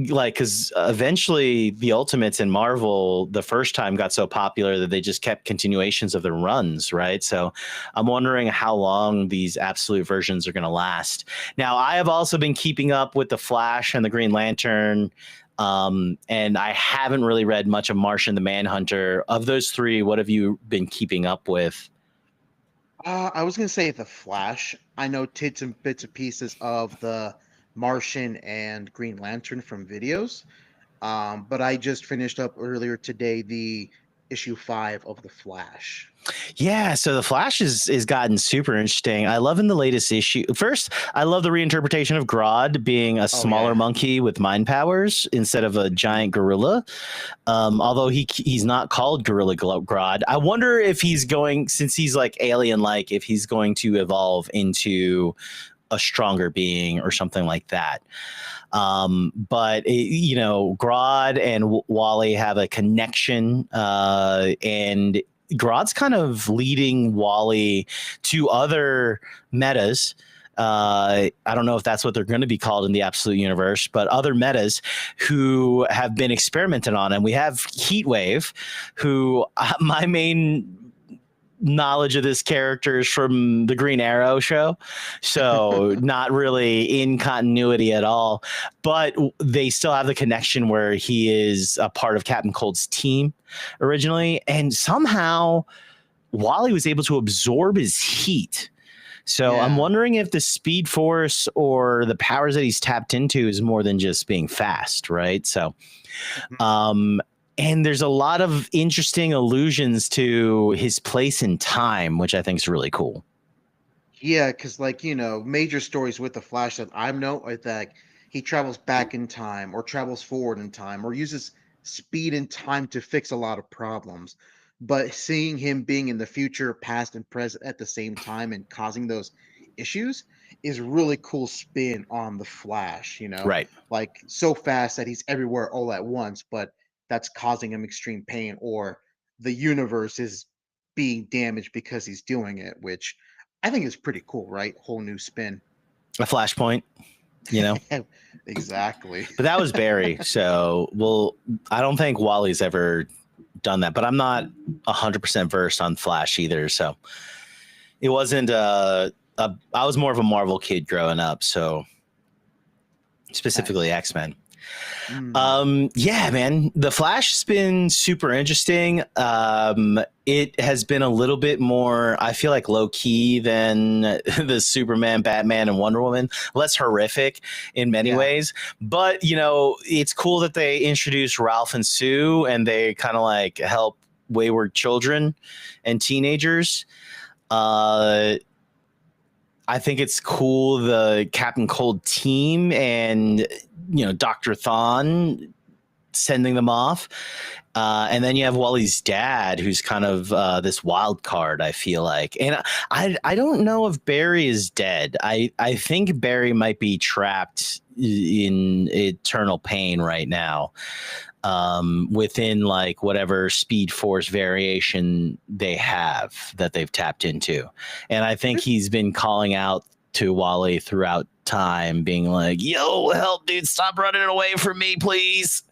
like, because eventually the Ultimates in Marvel the first time got so popular that they just kept continuations of their runs, right? So I'm wondering how long these Absolute versions are going to last. Now, I have also been keeping up with the Flash and the Green Lantern, and I haven't really read much of Martian the Manhunter. Of those three, what have you been keeping up with? I was gonna say the Flash. I know tits and bits and pieces of the Martian and Green Lantern from videos. But I just finished up earlier today the issue 5 of the Flash. Yeah, so the Flash is gotten super interesting. I love in the latest issue. First, I love the reinterpretation of Grodd being a Oh smaller yeah. monkey with mind powers instead of a giant gorilla. Although he's not called Gorilla Grodd. I wonder if he's going, since he's like alien like, if he's going to evolve into a stronger being or something like that. But Grodd and Wally have a connection, and Grodd's kind of leading Wally to other metas. I don't know if that's what they're going to be called in the Absolute Universe, but other metas who have been experimented on. And we have Heatwave, who my main knowledge of this character is from the Green Arrow show, so not really in continuity at all, but they still have the connection where he is a part of Captain Cold's team originally, and somehow Wally was able to absorb his heat. So I'm wondering if the Speed Force or the powers that he's tapped into is more than just being fast, right? So, and there's a lot of interesting allusions to his place in time, which I think is really cool. Yeah, because like major stories with the Flash that I know are that he travels back in time or travels forward in time or uses speed and time to fix a lot of problems. But seeing him being in the future, past and present at the same time and causing those issues is really cool spin on the Flash, Right. like so fast that he's everywhere all at once, but that's causing him extreme pain, or the universe is being damaged because he's doing it, which I think it's pretty cool, right? Whole new spin. A flashpoint, you know. Exactly. But that was Barry. So, well, I don't think Wally's ever done that, but I'm not 100% versed on Flash either. So it wasn't I was more of a Marvel kid growing up. So specifically Nice. X-Men. Mm. Yeah, man, the Flash has been super interesting. It has been a little bit more, I feel like, low key than the Superman, Batman, and Wonder Woman. Less horrific in many Yeah. ways, but it's cool that they introduced Ralph and Sue, and they kind of like help wayward children and teenagers. I think it's cool, the Captain Cold team and Dr. Thawne sending them off. And then you have Wally's dad, who's kind of this wild card, I feel like. And I don't know if Barry is dead. I think Barry might be trapped in eternal pain right now, within like whatever Speed Force variation they have that they've tapped into. And I think he's been calling out to Wally throughout time, being like, yo, help, dude, stop running away from me, please.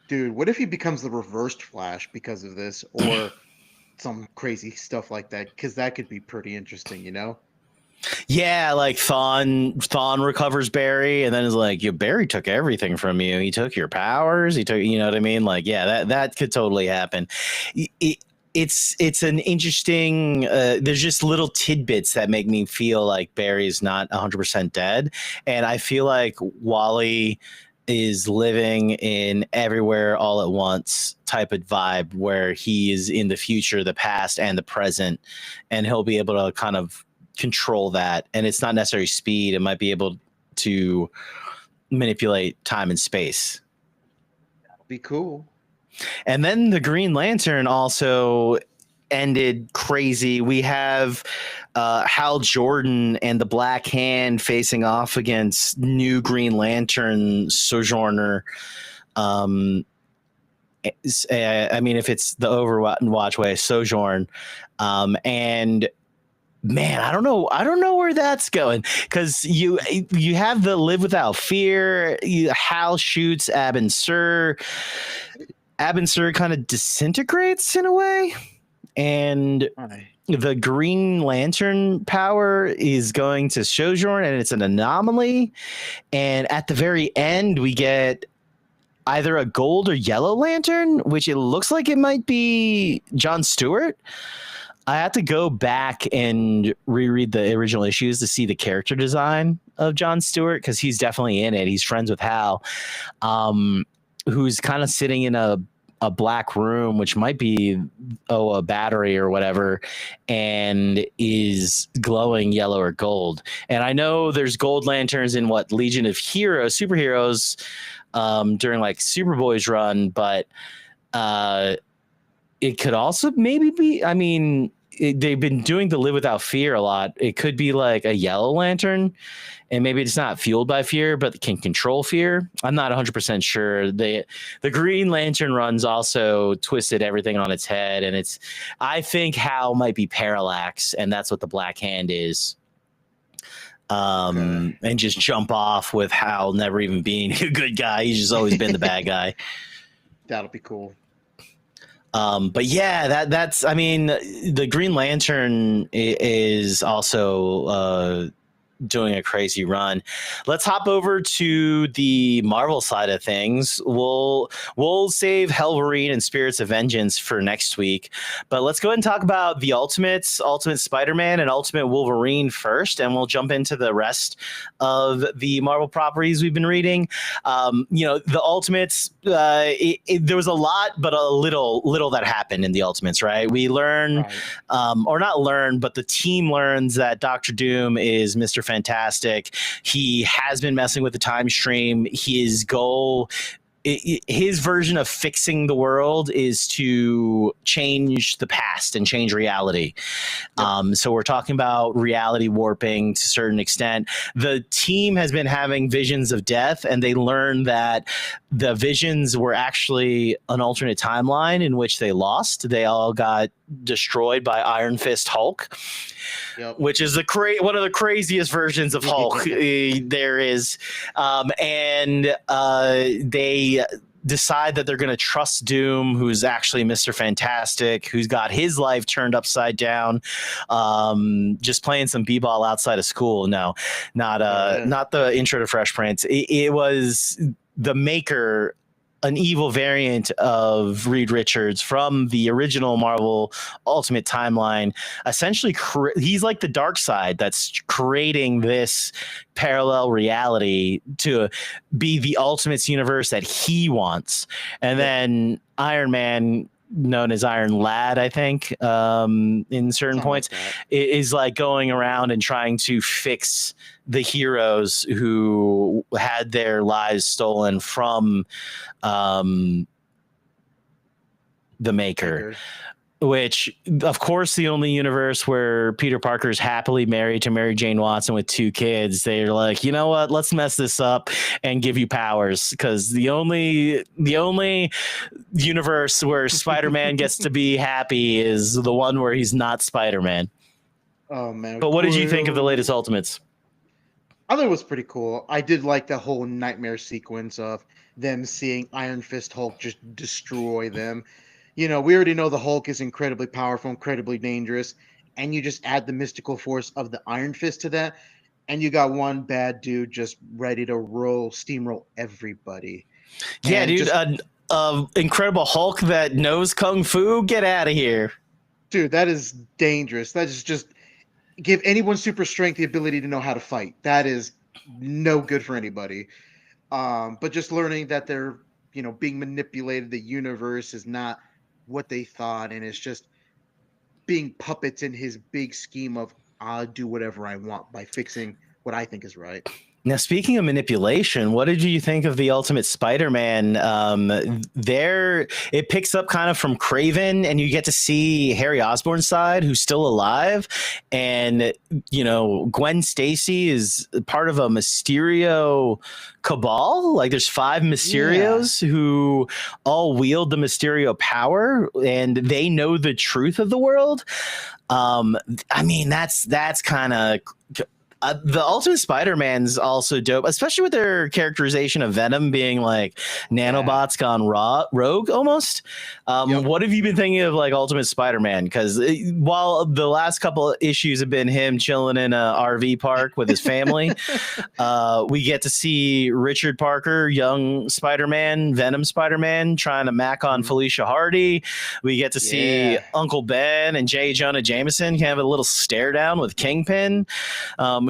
Dude, what if he becomes the reversed Flash because of this, or some crazy stuff like that? Because that could be pretty interesting. Yeah, like Thawne recovers Barry, and then is like, "Yo, Barry took everything from you. He took your powers. He took, you know what I mean? Like, yeah, that could totally happen. It's an interesting. There's just little tidbits that make me feel like Barry's not 100% dead, and I feel like Wally is living in everywhere all at once type of vibe, where he is in the future, the past, and the present, and he'll be able to kind of control that. And it's not necessarily speed. It might be able to manipulate time and space. That'll be cool. And then the Green Lantern also ended crazy. We have Hal Jordan and the Black Hand facing off against new Green Lantern Sojourner. I mean, if it's the Overwatch way, Sojourn. And man, I don't know where that's going, because you have the Live Without Fear. Hal shoots Abin Sur. Abin Sur kind of disintegrates in a way, and the Green Lantern power is going to Sojourn, and it's an anomaly. And at the very end, we get either a gold or yellow lantern, which it looks like it might be John Stewart. I had to go back and reread the original issues to see the character design of John Stewart, because he's definitely in it. He's friends with Hal, who's kind of sitting in a black room, which might be a battery or whatever, and is glowing yellow or gold. And I know there's gold lanterns in Legion of Heroes, superheroes, during like Superboy's run, but it could also maybe be, I mean, they've been doing the Live Without Fear a lot. It could be like a yellow lantern, and maybe it's not fueled by fear, but can control fear. I'm not 100% sure. The Green Lantern runs also twisted everything on its head, and I think Hal might be Parallax, and that's what the Black Hand is. And just jump off with Hal never even being a good guy. He's just always been the bad guy. That'll be cool. But yeah, the Green Lantern is also doing a crazy run. Let's hop over to the Marvel side of things. We'll save Hellverine and Spirits of Vengeance for next week, but let's go ahead and talk about the Ultimates, Ultimate Spider-Man, and Ultimate Wolverine first, and we'll jump into the rest of the Marvel properties we've been reading. The Ultimates, there was a lot, but a little that happened in the Ultimates, right? We learn, or not learn, but the team learns that Doctor Doom is Mr. Fantastic. He has been messing with the time stream. His goal, his version of fixing the world is to change the past and change reality. So we're talking about reality warping to a certain extent. The team has been having visions of death, and they learned that the visions were actually an alternate timeline in which they lost. They all got destroyed by Iron Fist Hulk. Which is one of the craziest versions of Hulk there is. And they decide that they're going to trust Doom, who's actually Mr. Fantastic, who's got his life turned upside down, just playing some b-ball outside of school. No, not the intro to Fresh Prince. It was the Maker, an evil variant of Reed Richards from the original Marvel Ultimate timeline. Essentially, he's like the dark side that's creating this parallel reality to be the Ultimates universe that he wants. And then Iron Man, known as Iron Lad, I think, in certain points, is like going around and trying to fix the heroes who had their lives stolen from the Maker. Which, of course, the only universe where Peter Parker's happily married to Mary Jane Watson with 2 kids. They're like, you know what? Let's mess this up and give you powers, because the only universe where Spider-Man gets to be happy is the one where he's not Spider-Man. Oh man! But what did you think of the latest Ultimates? I thought it was pretty cool. I did like the whole nightmare sequence of them seeing Iron Fist Hulk just destroy them. We already know the Hulk is incredibly powerful, incredibly dangerous, and you just add the mystical force of the Iron Fist to that, and you got one bad dude just ready to steamroll everybody. Yeah, and dude, Incredible Hulk that knows Kung Fu, get out of here. Dude, that is dangerous. That is just give anyone super strength the ability to know how to fight. That is no good for anybody. But just learning that they're, being manipulated, the universe is not what they thought, and it's just being puppets in his big scheme of I'll do whatever I want by fixing what I think is right. Now, speaking of manipulation, what did you think of the Ultimate Spider-Man? It picks up kind of from Kraven, and you get to see Harry Osborn's side, who's still alive. And, Gwen Stacy is part of a Mysterio cabal. Like, there's 5 Mysterios who all wield the Mysterio power, and they know the truth of the world. That's kind of... the Ultimate Spider-Man's also dope, especially with their characterization of Venom being like nanobots gone rogue almost. What have you been thinking of like Ultimate Spider-Man? Because while the last couple of issues have been him chilling in a RV park with his family, we get to see Richard Parker, young Spider-Man, Venom Spider-Man, trying to mac on Felicia Hardy. We get to see Uncle Ben and J. Jonah Jameson have a little stare down with Kingpin.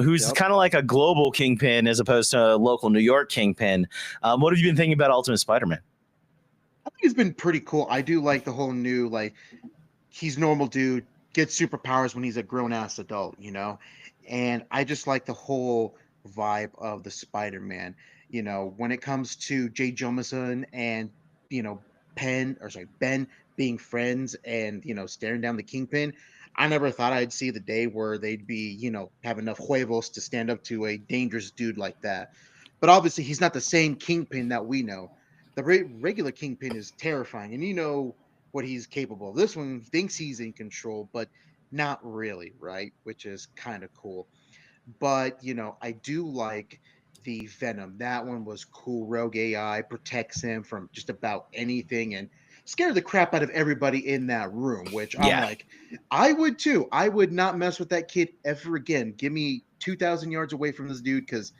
Who's kind of like a global Kingpin as opposed to a local New York Kingpin. What have you been thinking about Ultimate Spider-Man? I think it's been pretty cool. I do like the whole new, he's normal dude, gets superpowers when he's a grown-ass adult, And I just like the whole vibe of the Spider-Man. When it comes to J. Jameson and, Ben being friends and, staring down the Kingpin, I never thought I'd see the day where they'd be, have enough huevos to stand up to a dangerous dude like that. But obviously, he's not the same Kingpin that we know. The regular Kingpin is terrifying, and you know what he's capable of. This one thinks he's in control, but not really, right? Which is kind of cool. But, I do like the Venom. That one was cool. Rogue AI protects him from just about anything and scared the crap out of everybody in that room, which I'm like, I would too. I would not mess with that kid ever again. Give me 2,000 yards away from this dude because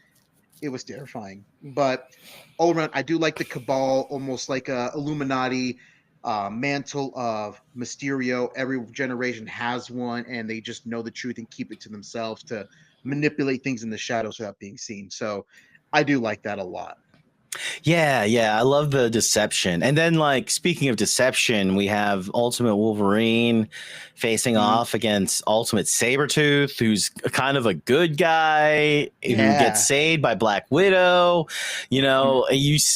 it was terrifying. But all around, I do like the Cabal, almost like a Illuminati mantle of Mysterio. Every generation has one, and they just know the truth and keep it to themselves to manipulate things in the shadows without being seen. So I do like that a lot. Yeah, I love the deception. And then, like, speaking of deception, we have Ultimate Wolverine facing Mhm. off against Ultimate Sabretooth, who's kind of a good guy who gets Yeah. saved by Black Widow. You Mhm. know,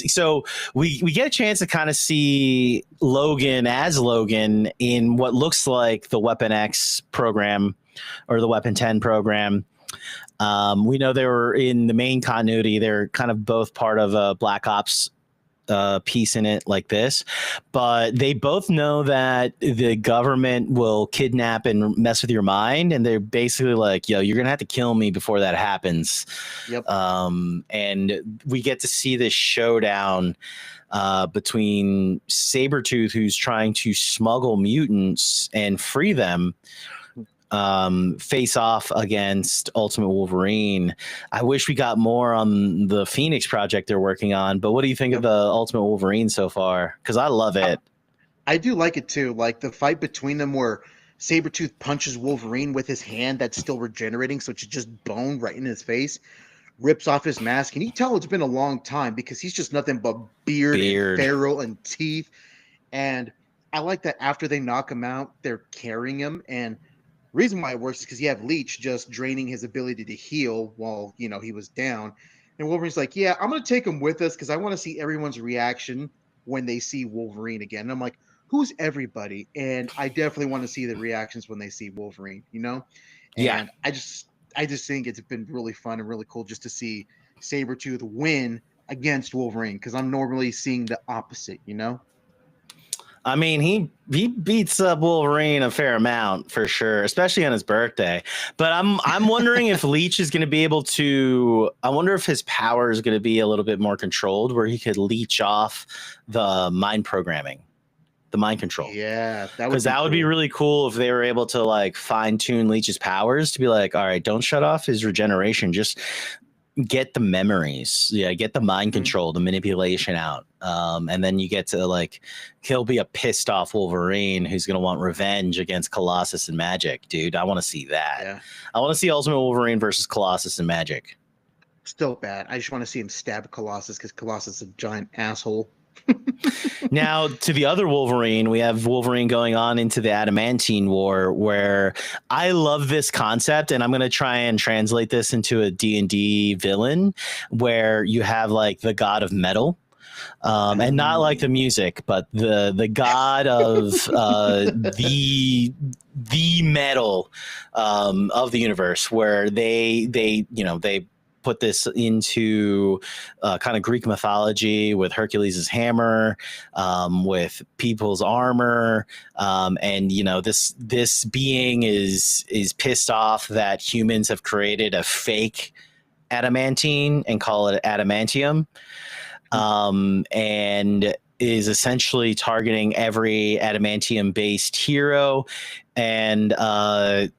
so we get a chance to kind of see Logan as Logan in what looks like the Weapon X program or the Weapon 10 program. We know they were in the main continuity. They're kind of both part of a Black Ops piece in it like this, but they both know that the government will kidnap and mess with your mind, and they're basically like, yo, you're gonna have to kill me before that happens. Yep. And we get to see this showdown between Sabretooth, who's trying to smuggle mutants and free them, face off against Ultimate Wolverine. I wish we got more on the Phoenix project they're working on, but what do you think of Yep. the Ultimate Wolverine so far? Because I love I, it. I do like it too. Like the fight between them where Sabretooth punches Wolverine with his hand that's still regenerating, so it's just bone right in his face, rips off his mask, and you tell it's been a long time because he's just nothing but beard and Beard. ferrule and teeth. And I like that after they knock him out, they're carrying him. And reason why it works is because you have Leech just draining his ability to heal while he was down. And Wolverine's like, "Yeah, I'm gonna take him with us because I want to see everyone's reaction when they see Wolverine again." And I'm like, "Who's everybody?" And I definitely want to see the reactions when they see Wolverine. Yeah. And I just think it's been really fun and really cool just to see Sabretooth win against Wolverine because I'm normally seeing the opposite. I mean, he beats up Wolverine a fair amount for sure, especially on his birthday. But I'm wondering if Leech is going to be able to. I wonder if his power is going to be a little bit more controlled, where he could leech off the mind programming, the mind control. Yeah, that would Because be that would be cool. really cool if they were able to like fine tune Leech's powers to be like, all right, don't shut off his regeneration, just get the memories, yeah, get the mind Mhm. control, the manipulation out, and then you get to like, he'll be a pissed off Wolverine who's gonna want revenge against Colossus and Magic, dude. I want to see that. Yeah. I want to see Ultimate Wolverine versus Colossus and Magic. Still bad. I just want to see him stab Colossus because Colossus is a giant asshole. Now, to the other Wolverine, we have Wolverine going on into the Adamantine War, where I love this concept, and I'm going to try and translate this into a D&D villain, where you have like the god of metal, and not like the music, but the god of the metal of the universe, where they put this into kind of Greek mythology with Hercules' hammer, with people's armor, and this being is pissed off that humans have created a fake adamantine and call it adamantium, and is essentially targeting every adamantium based hero, and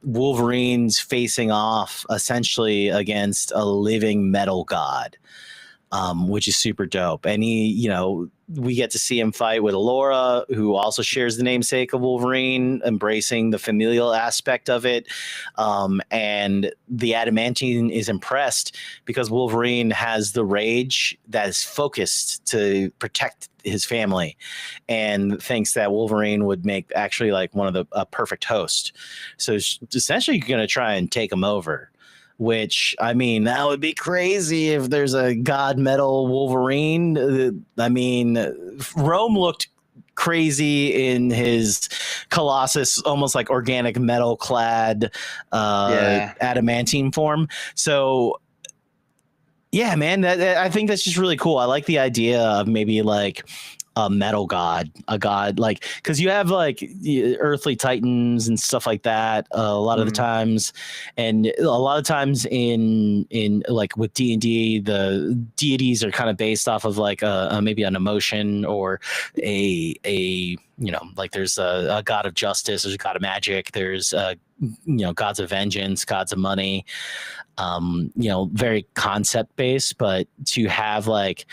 Wolverine's facing off essentially against a living metal god, which is super dope. And we get to see him fight with Alora, who also shares the namesake of Wolverine, embracing the familial aspect of it. And the Adamantine is impressed because Wolverine has the rage that is focused to protect his family, and thinks that Wolverine would make actually like one of the a perfect host. So essentially, you're going to try and take him over, which, I mean, that would be crazy if there's a god metal Wolverine. I mean, Rome looked crazy in his Colossus, almost like organic metal clad Yeah. adamantine form. So yeah, man, I think that's just really cool. I like the idea of maybe like a metal god, a god like, because you have like earthly titans and stuff like that a lot of the times, and a lot of times in like with D&D, the deities are kind of based off of like maybe an emotion or a like there's a god of justice, there's a god of magic, there's gods of vengeance, gods of money, very concept based. But to have like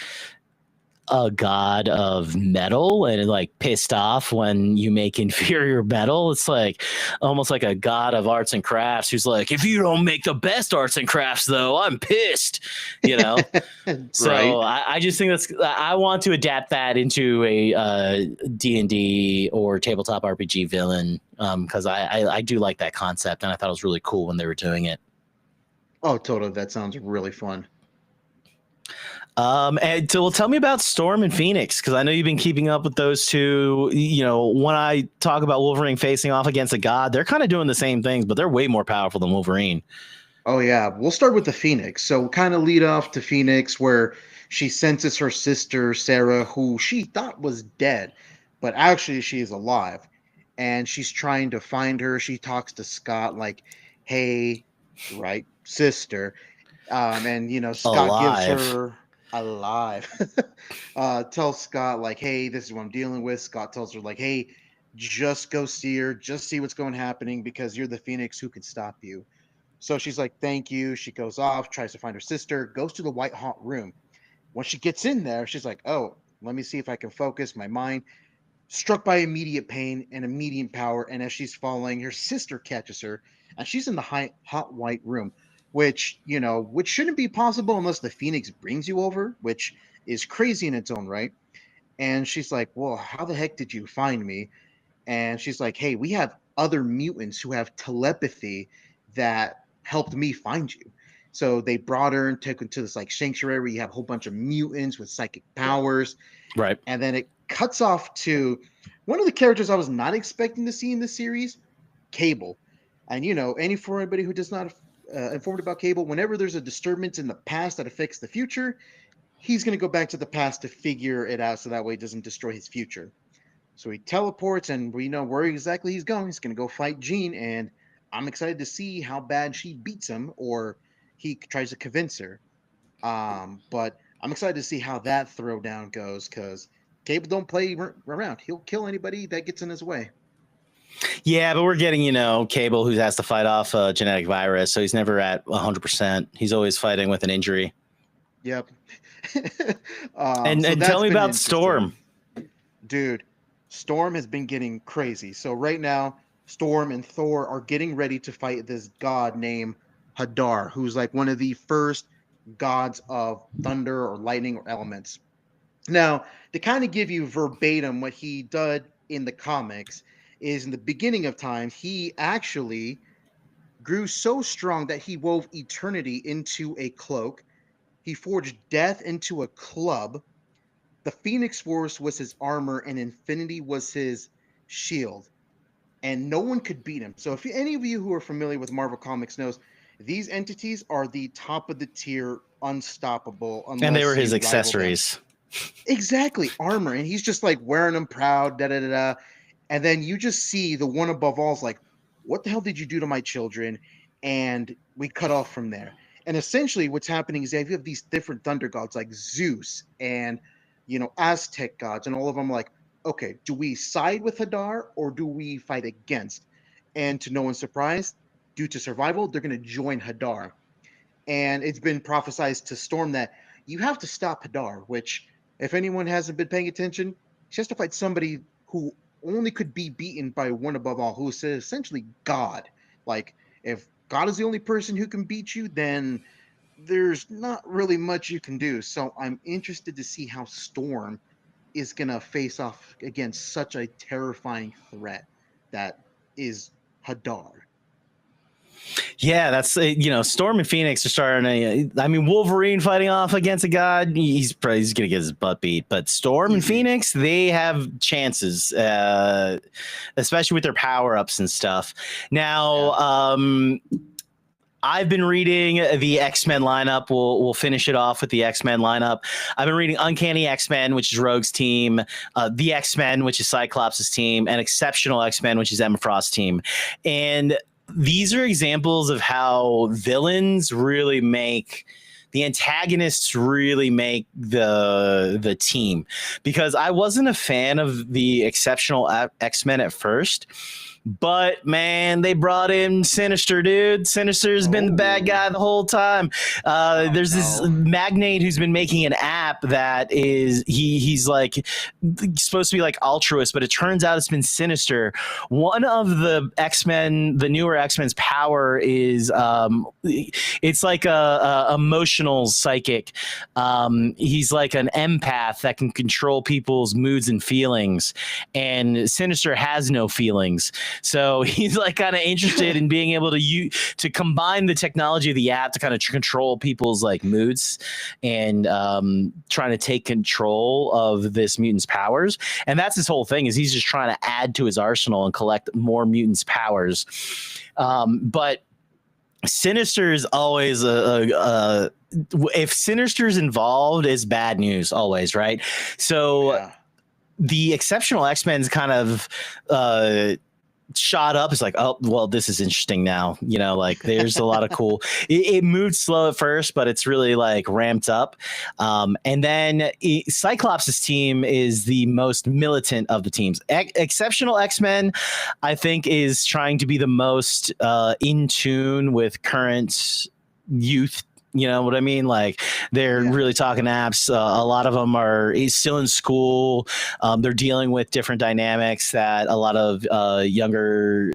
a god of metal and like pissed off when you make inferior metal, it's like almost like a god of arts and crafts who's like, if you don't make the best arts and crafts though, I'm pissed. So Right. I just think I want to adapt that into a D&D or tabletop RPG villain, because I do like that concept, and I thought it was really cool when they were doing it. Oh, totally. That sounds really fun. And so, well, tell me about Storm and Phoenix, because I know you've been keeping up with those two. When I talk about Wolverine facing off against a god, they're kind of doing the same things, but they're way more powerful than Wolverine. Oh yeah, we'll start with the Phoenix. So kind of lead off to Phoenix where she senses her sister Sarah, who she thought was dead, but actually she is alive. And she's trying to find her. She talks to Scott like, "Hey, right, sister." And Scott gives Alive. her alive. Tells Scott like, "Hey, this is what I'm dealing with." Scott tells her like, "Hey, just go see her, just see what's going happening because you're the Phoenix who can stop you." So she's like, "Thank you." She goes off, tries to find her sister, goes to the white hot room. When she gets in there, she's like, "Oh, let me see if I can focus my mind." Struck by immediate pain and immediate power. And as she's falling, her sister catches her, and she's in the hot white room, which shouldn't be possible unless the Phoenix brings you over, which is crazy in its own right. And she's like, "Well, how the heck did you find me?" And she's like, "Hey, we have other mutants who have telepathy that helped me find you." So they brought her and took her to this like sanctuary where you have a whole bunch of mutants with psychic powers. Right. And then it cuts off to one of the characters I was not expecting to see in this series, Cable. And any for anybody who does not informed about Cable, whenever there's a disturbance in the past that affects the future, he's going to go back to the past to figure it out so that way it doesn't destroy his future. So he teleports, and we know where exactly he's going. He's going to go fight Jean, and I'm excited to see how bad she beats him, or he tries to convince her. But I'm excited to see how that throwdown goes because Cable don't play around. He'll kill anybody that gets in his way. Yeah, but we're getting, Cable, who has to fight off a genetic virus, so he's never at 100%. He's always fighting with an injury. Yep. And So and tell that's me been about interesting. Storm. Dude, Storm has been getting crazy. So right now, Storm and Thor are getting ready to fight this god named Hadar, who's like one of the first gods of thunder or lightning or elements. Now, to kind of give you verbatim what he did in the comics is in the beginning of time, he actually grew so strong that he wove eternity into a cloak. He forged death into a club. The Phoenix Force was his armor, and Infinity was his shield. And no one could beat him. So, if any of you who are familiar with Marvel Comics knows, these entities are the top of the tier, unstoppable, And they were unless his you rival them. accessories. Exactly, armor, and he's just like wearing them proud, da da da da. And then you just see the one above all is like, "What the hell did you do to my children?" And we cut off from there. And essentially, what's happening is you have these different thunder gods like Zeus and Aztec gods, and all of them like, okay, do we side with Hadar or do we fight against? And to no one's surprise, due to survival, they're going to join Hadar. And it's been prophesized to Storm that you have to stop Hadar, which, if anyone hasn't been paying attention, she has to fight somebody who only could be beaten by one above all, who is essentially God. Like, if God is the only person who can beat you, then there's not really much you can do. So I'm interested to see how Storm is going to face off against such a terrifying threat that is Hadar. Yeah, that's Storm and Phoenix are starting I mean, Wolverine fighting off against a god, he's gonna get his butt beat. But Storm and Easy. Phoenix, they have chances, especially with their power ups and stuff. Now, Yeah. I've been reading the X-Men lineup. We'll finish it off with the X-Men lineup. I've been reading Uncanny X-Men, which is Rogue's team, the X-Men, which is Cyclops' team, and Exceptional X-Men, which is Emma Frost's team. And these are examples of how villains really make the antagonists really make the team, because I wasn't a fan of the Exceptional X-Men at first. But man, they brought in Sinister, dude. Sinister's been the bad guy the whole time. There's this magnate who's been making an app that is he's like supposed to be like altruist, but it turns out it's been Sinister. One of the X-Men, the newer X-Men's power is it's like a emotional psychic. He's like an empath that can control people's moods and feelings, and Sinister has no feelings. So he's like kind of interested in being able to combine the technology of the app to kind of control people's like moods and trying to take control of this mutant's powers. And that's his whole thing, is he's just trying to add to his arsenal and collect more mutants' powers. But Sinister is always if Sinister's involved, it's bad news always, right? So the Exceptional X-Men's kind of shot up. It's like, oh, well, this is interesting now. You know, like there's a lot of cool. It moved slow at first, but it's really like ramped up. And then Cyclops' team is the most militant of the teams. Exceptional X-Men, I think, is trying to be the most in tune with current youth. You know what I mean? Like they're really talking apps. A lot of them are still in school. They're dealing with different dynamics that a lot of younger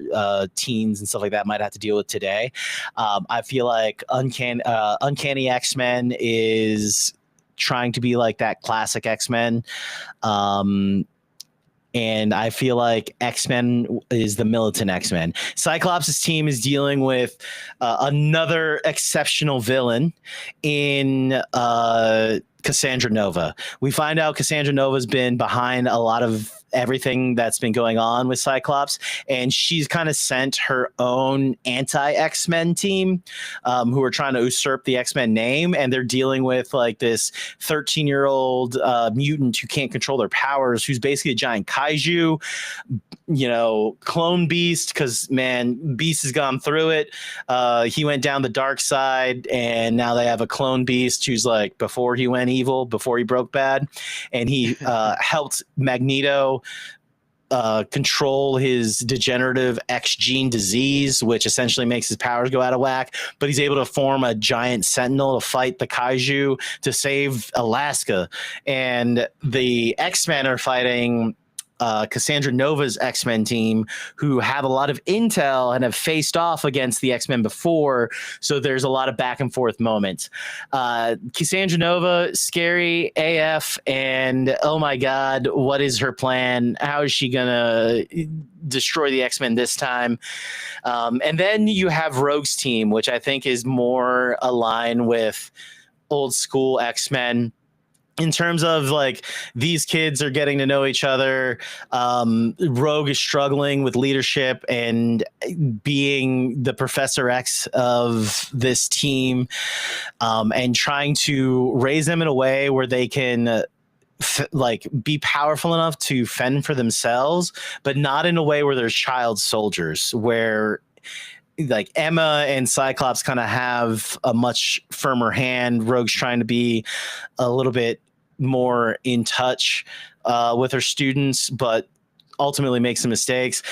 teens and stuff like that might have to deal with today. I feel like Uncanny X-Men is trying to be like that classic X-Men. And I feel like X-Men is the militant X-Men. Cyclops' team is dealing with another exceptional villain in Cassandra Nova. We find out Cassandra Nova's been behind a lot of everything that's been going on with Cyclops, and she's kind of sent her own anti-X-Men team who are trying to usurp the X-Men name, and they're dealing with like this 13-year-old mutant who can't control their powers, who's basically a giant kaiju, you know, clone beast, because man, Beast has gone through it. He went down the dark side, and now they have a clone beast who's like before he went evil, before he broke bad, and he helped Magneto control his degenerative X gene disease, which essentially makes his powers go out of whack. But he's able to form a giant sentinel to fight the kaiju to save Alaska. And the X-Men are fighting Cassandra Nova's X-Men team, who have a lot of intel and have faced off against the X-Men before. So there's a lot of back and forth moments. Cassandra Nova, scary AF, and oh my God, what is her plan? How is she gonna destroy the X-Men this time? And then you have Rogue's team, which I think is more aligned with old school X-Men. In terms of like these kids are getting to know each other, Rogue is struggling with leadership and being the Professor X of this team, and trying to raise them in a way where they can like be powerful enough to fend for themselves, but not in a way where they're child soldiers, where like Emma and Cyclops kind of have a much firmer hand. Rogue's trying to be a little bit more in touch with her students, but ultimately makes some mistakes.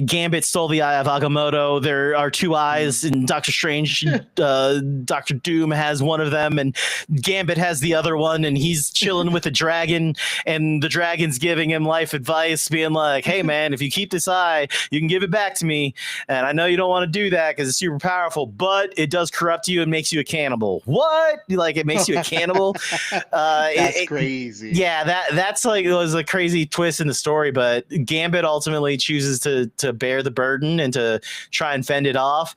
Gambit stole the eye of Agamotto. There are two eyes in Doctor Strange. Doctor Doom has one of them, and Gambit has the other one, and he's chilling with a dragon, and the dragon's giving him life advice, being like, hey man, if you keep this eye, you can give it back to me. And I know you don't want to do that because it's super powerful, but it does corrupt you and makes you a cannibal. What? Like, it makes you a cannibal? That's crazy. Yeah, that's like, it was a crazy twist in the story, but Gambit ultimately chooses to bear the burden and to try and fend it off.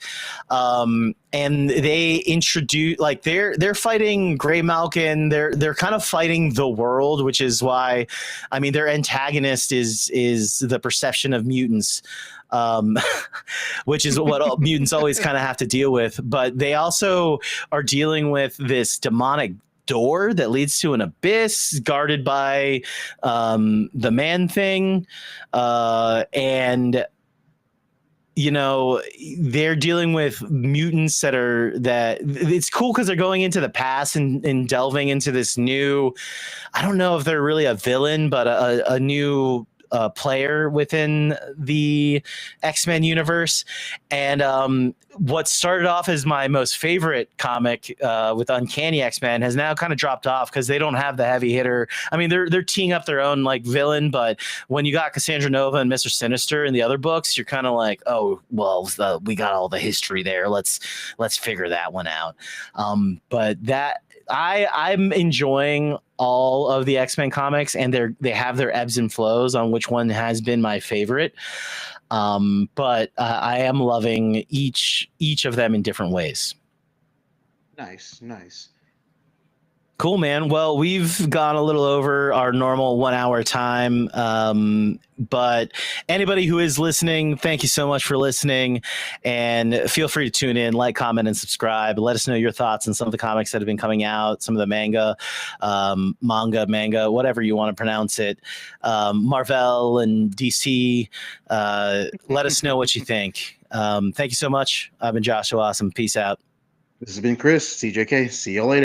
And they introduce, like, they're fighting Grey Malkin. They're kind of fighting the world, which is why, I mean, their antagonist is the perception of mutants. Um, which is what all mutants always kind of have to deal with. But they also are dealing with this demonic door that leads to an abyss guarded by the man thing. And you know, they're dealing with mutants that it's cool because they're going into the past and delving into this new, I don't know if they're really a villain, but a new player within the X-Men universe. And what started off as my most favorite comic with Uncanny X-Men has now kind of dropped off because they don't have the heavy hitter. I mean, they're teeing up their own like villain, but when you got Cassandra Nova and Mr. Sinister in the other books, you're kind of like, oh, well, we got all the history there. Let's figure that one out. But that I'm enjoying all of the X-Men comics, and they have their ebbs and flows on which one has been my favorite. But I am loving each of them in different ways. Nice. Cool, man. Well, we've gone a little over our normal 1 hour time. But anybody who is listening, thank you so much for listening. And feel free to tune in, like, comment, and subscribe. Let us know your thoughts on some of the comics that have been coming out, some of the manga, whatever you want to pronounce it. Marvel and DC. Let us know what you think. Thank you so much. I've been Joshua Awesome. Peace out. This has been Chris, CJK. See you later.